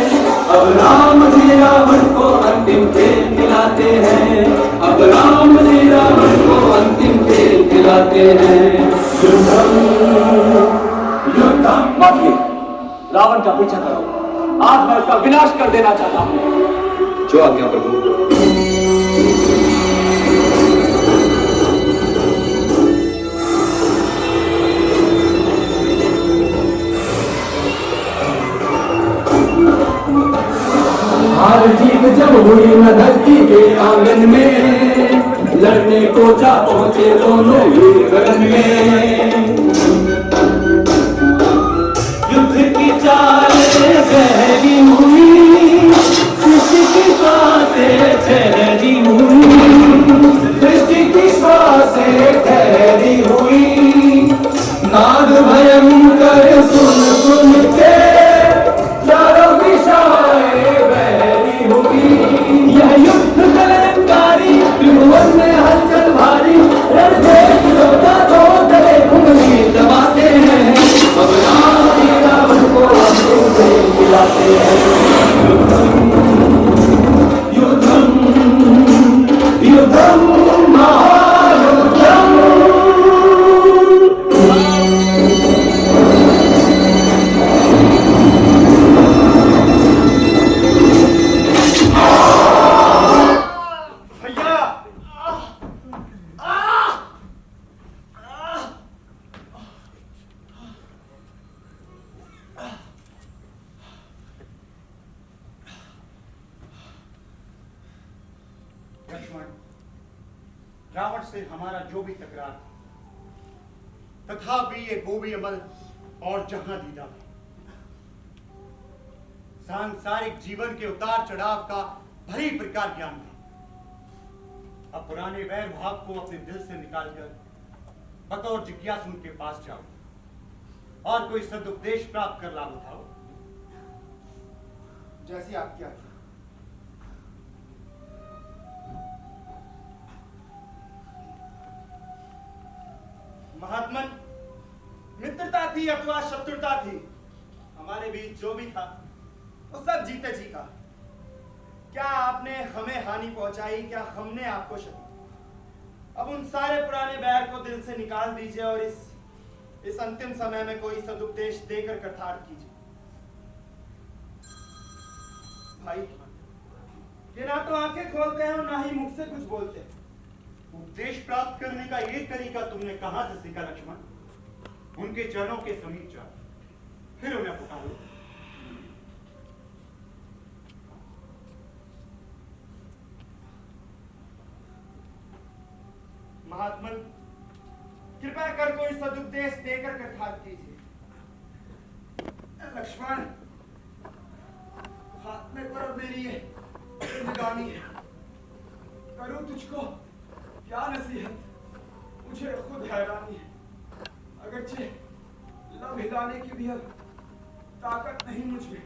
अब राम जी रावण को अंतिम खेल खिलाते हैं। अब राम जी रावण को अंतिम खेल खिलाते हैं। युद्धम युद्धम। रावण का पीछा करो, आज मैं उसका विनाश कर देना चाहता हूँ। जो आज्ञा प्रभु। हार जीत जब हुई न धरती के आंगन में, लड़ने को जा पहुंचे दोनों वीर गगन में। युद्ध की चालें गहरी हुई, सृष्टि की श्वासें ठहरी हुई, सृष्टि की श्वासें ठहरी हुई। नाद भयंकर सुन सुन के चारों दिशाएं बहरी हुई। यह युद्ध कलंकारी त्रिभुवन में हलचल भारी। रणभेद सौदा दो गले उंगली दबाते हैं। अब राम जी रावण को अंतिम खेल खिलाते हैं। युद्धम युद्धम महायुद्धम। रावण से हमारा जो भी तकरार था, तथापि ये गोवी अमल और जहां दीदा सांसारिक जीवन के उतार चढ़ाव का भली प्रकार ज्ञान था। अब पुराने वैर भाव को अपने दिल से निकालकर बतौर जिज्ञासु उनके पास जाओ और कोई सदुपदेश प्राप्त कर लाभ उठाओ। जैसी आपकी आज्ञा। महात्मन, मित्रता थी अथवा शत्रुता थी, हमारे बीच जो भी था वो सब जीते जी का। क्या आपने हमें हानि पहुंचाई, क्या हमने आपको क्षति? अब उन सारे पुराने बैर को दिल से निकाल दीजिए और इस अंतिम समय में कोई सदुपदेश देकर कृतार्थ कीजिए। भाई, ये ना तो आंखें खोलते हैं और ना ही मुख से कुछ बोलते हैं। उपदेश प्राप्त करने का ये तरीका तुमने कहां से सीखा लक्ष्मण? उनके चरणों के समीप जाओ, फिर उन्हें पुकारो। महात्मन, कृपया कर कोई सदुपदेश देकर कथार्थ कीजिए। लक्ष्मण, हाथ में पर मेरी ये जिंदगानी है, करूं तुझको क्या नसीहत, मुझे खुद हैरानी है। अगरचे लब हिलाने की भी अब ताकत नहीं मुझ में,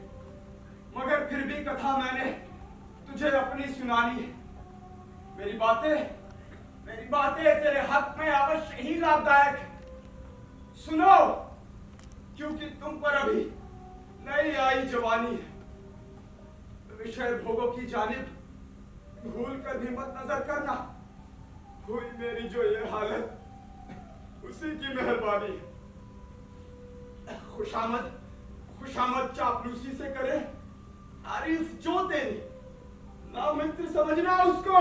मगर फिर भी कथा मैंने तुझे अपनी सुनानी है। मेरी बातें तेरे हक में अवश्य ही लाभदायक है। सुनो, क्योंकि तुम पर अभी नई आई जवानी है। विषय भोगों की जानिब भूल कर भी मत नजर करना। हुई मेरी जो ये हालत, उसी की मेहरबानी है। खुशामद चापलूसी से करे तारीफ जो तेरी, ना मित्र समझना उसको,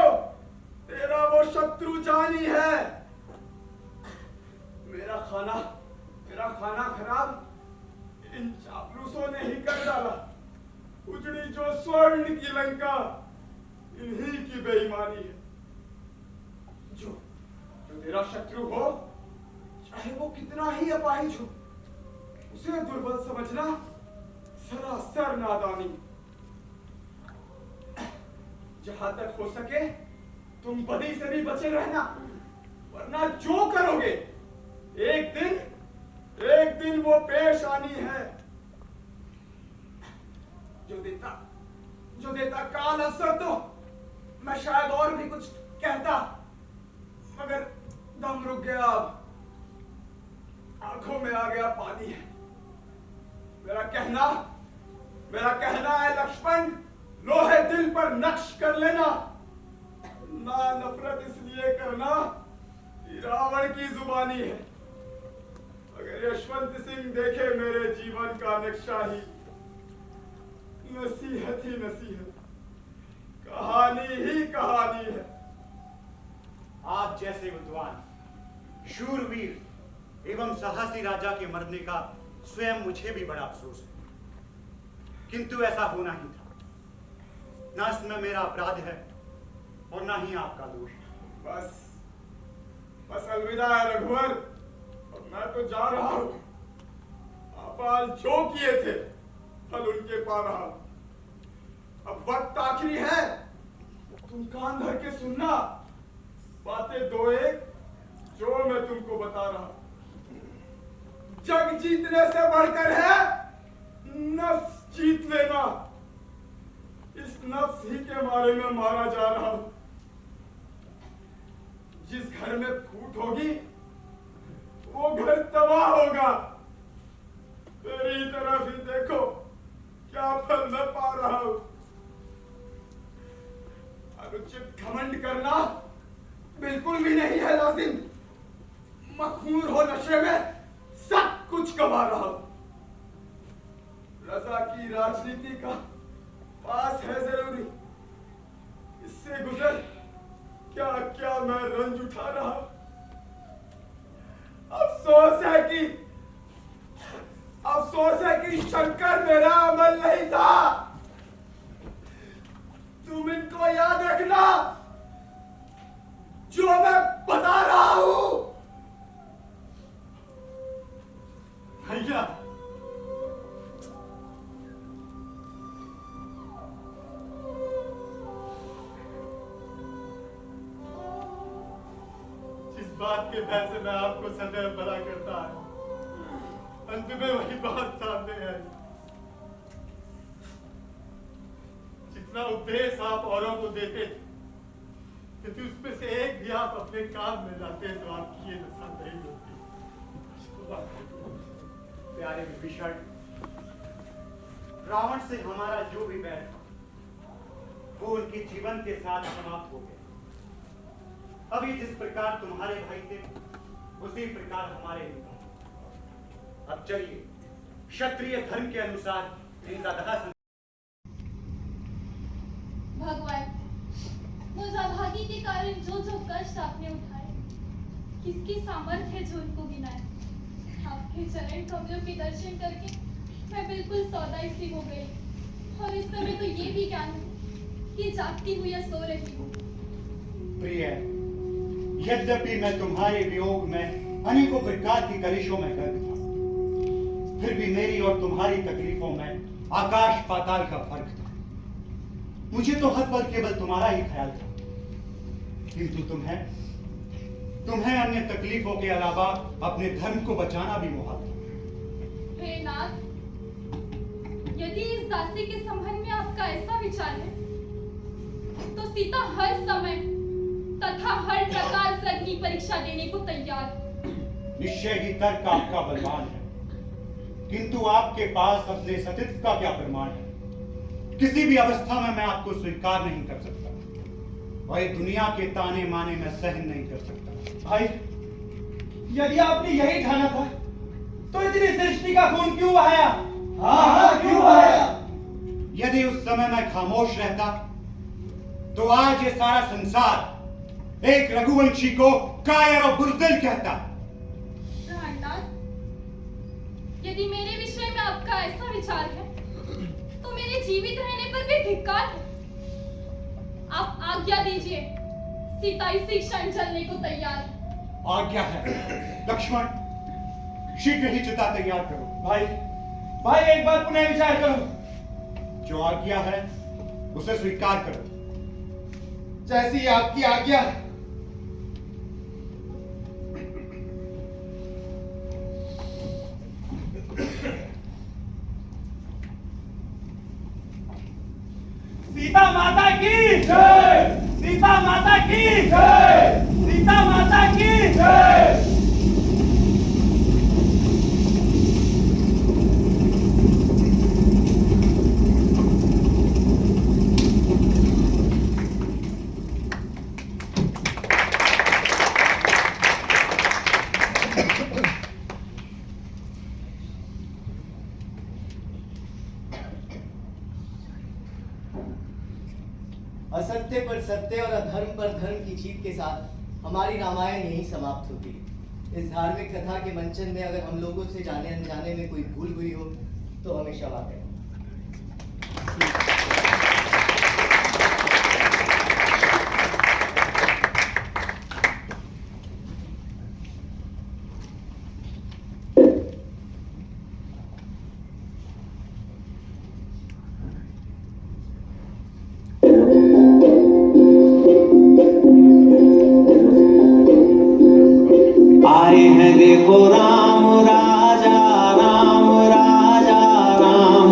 तेरा वो शत्रु जानी है। मेरा खाना खराब इन चापलूसों ने ही कर डाला। उजड़ी जो स्वर्ण की लंका, इन्हीं की बेईमानी है। जो तेरा शत्रु हो, चाहे वो कितना ही अपाहिज हो, उसे दुर्बल समझना सरासर नादानी। जहां तक हो सके तुम बदी से भी बचे रहना, वरना जो करोगे एक दिन वो पेश आनी है। जो देता काल अवसर तो मैं शायद और भी कुछ कहता, मगर दम रुक गया। अब आंखों में आ गया पानी है। मेरा कहना है लक्ष्मण, लोहे दिल पर नक्श कर लेना। ना नफरत इसलिए करना कि रावण की जुबानी है। अगर यशवंत सिंह देखे मेरे जीवन का नक्शा ही, नसीहत ही नसीहत, कहानी ही कहानी है। आप जैसे विद्वान, शूरवीर एवं साहसी राजा के मरने का स्वयं मुझे भी बड़ा अफसोस है, किंतु ऐसा होना ही था। ना इसमें मेरा अपराध है और ना ही आपका दोष। बस अलविदा है रघुवर, अब मैं तो जा रहा हूं। आप जो किए थे फल उनके पा रहा। अब वक्त आखिरी है, तुम कान धर के सुनना। बातें दो एक जो मैं तुमको बता रहा। जग जीतने से बढ़कर है नफ्स जीत लेना। इस नफ्स ही के मारे में मारा जा रहा हूं। जिस घर में फूट होगी वो घर तबाह होगा। मेरी तरफ ही देखो, क्या फल मैं पा रहा हूं। अनुचित घमंड करना बिल्कुल भी नहीं है लाजिम। मखमूर हो नशे में सब कुछ गवा रहा हूं। रजा की राजनीति का पास है जरूरी, इससे गुजर क्या क्या मैं रंज उठा रहा हूं। अफसोस है कि शंकर मेरा अमल नहीं था। तुम इनको याद रखना जो मैं बता रहा हूं। भैया, जिस बात के भय से मैं आपको सदैव भला करता है, अंत में वही बात सामने आई। जितना उपदेश आप औरों को देते थे, यदि उसमें से एक भी आप अपने काम में लाते तो आपकी ये दशा नहीं होती। प्यारे विभीषण, रावण से हमारा जो भी बैर था, वो उनके जीवन के साथ समाप्त हो गया। अभी जिस प्रकार तुम्हारे भाई थे, उसी प्रकार हमारे भी भाई। अब चलिए क्षत्रिय धर्म के अनुसार इनका दहा। भगवान, मुझ अभागी के कारण जो जो कष्ट आपने उठाए, किसकी सामर्थ्य है जो उनको गिनाए। आपके चरण कमलों के दर्शन करके मैं बिल्कुल सौदाई सी हो गई, और इस समय तो ये भी ज्ञान है कि जागती हुई या सो रही हूँ। प्रिय, यद्यपि मैं तुम्हारे वियोग में अनेकों प्रकार की कलिशों में गर्म था, फिर भी मेरी और तुम्हारी तकलीफों में आकाश पाताल का फर्क था। मुझे तो हर पल केवल तुम्हारा ही ख्याल था, किंतु तुम्हें अन्य तकलीफों के अलावा अपने धर्म को बचाना भी मुहाल था। हे नाथ, यदि इस दासी के संबंध में आपका ऐसा विचार है, तो सीता हर समय तथा हर प्रकार से अग्नि परीक्षा देने को तैयार। निश्चय ही तर्क आपका बलवान है, किंतु आपके पास अपने सतीत्व का क्या प्रमाण है? किसी भी अवस्था में मैं आपको स्वीकार नहीं कर सकता, और ये दुनिया के ताने माने मैं सहन नहीं कर सकता। भाई, यदि आपने यही ठाना था, तो इतनी सृष्टि का खून क्यों बहाया? हाँ, क्यों बहाया? यदि उस समय मैं खामोश रहता, तो आज ये सारा संसार एक रघुवंशी को कायर और बुज़दिल कहता। प्राणनाथ, यदि मेरे विषय में आपका ऐसा विचार है, तो मेरे जीवित रहने पर भी धिक्कार है। आप आज्ञा दीजिए, सीता इसी क्षण चलने को तैयार है। आज्ञा है। लक्ष्मण, शीघ्र ही चिता तैयार करो। भाई, एक बार पुनः विचार करो। जो आज्ञा है उसे स्वीकार करो। जैसी आपकी आज्ञा। सीता माता की जय! सीता माता की जय! सीता माता की जय! असत्य पर सत्य और अधर्म पर धर्म की जीत के साथ हमारी रामायण यहीं समाप्त होती है। इस धार्मिक कथा के मंचन में अगर हम लोगों से जाने अनजाने में कोई भूल हुई हो तो हमें क्षमा करें। आए हैं देखो राम राजा राम राजा राम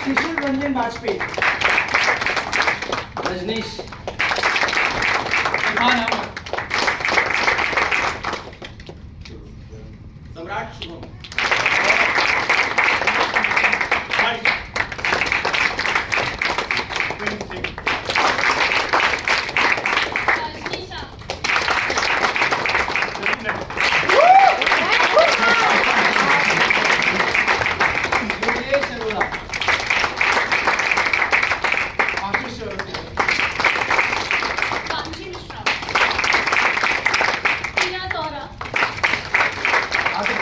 शिशिर रंजन वाजपेयी। रजनीश। इरफान अहमद। सम्राट शुभम।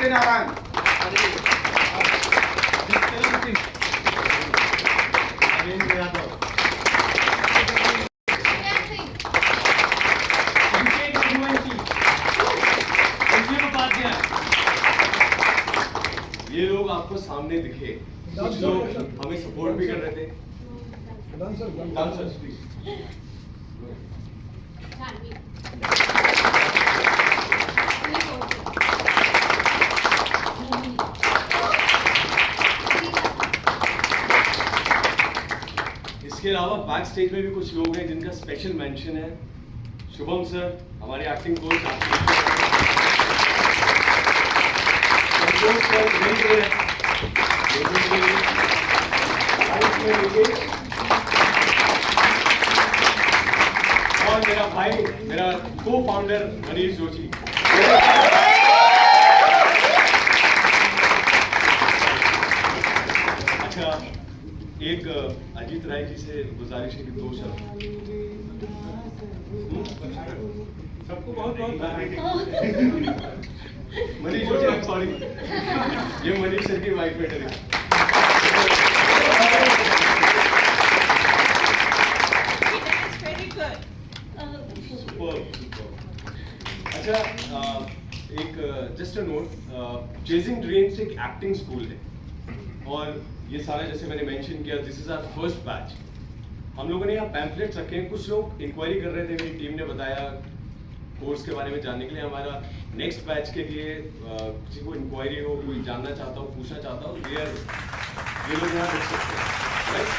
नारायण ये लोग आपको सामने दिखे, कुछ लोग हमें सपोर्ट भी कर रहे थे। Dancers please. इसके अलावा बैक स्टेज में भी कुछ लोग हैं जिनका स्पेशल मेंशन है। शुभम सर हमारे एक्टिंग कोच और मेरा भाई, मेरा को फाउंडर मनीष जोशी। अच्छा, एक अजीत राय जी से गुजारिश है कि 2 शब्द। सबको बहुत बहुत Manish Joshi, I am sorry, ये मनीष सर की वाइफ है। अच्छा, एक just a note, chasing dreams एक एक्टिंग स्कूल है और ये सारा जैसे मैंने मेंशन किया, this is our first batch. हम लोगों ने यहाँ पैम्फलेट्स रखे हैं, कुछ लोग इंक्वायरी कर रहे थे, मेरी टीम ने बताया कोर्स के बारे में जानने के लिए। हमारा नेक्स्ट बैच के लिए किसी को इंक्वायरी हो, कोई जानना चाहता हो, पूछना चाहता हो, ये लोग यहाँ देख सकते हैं, राइट?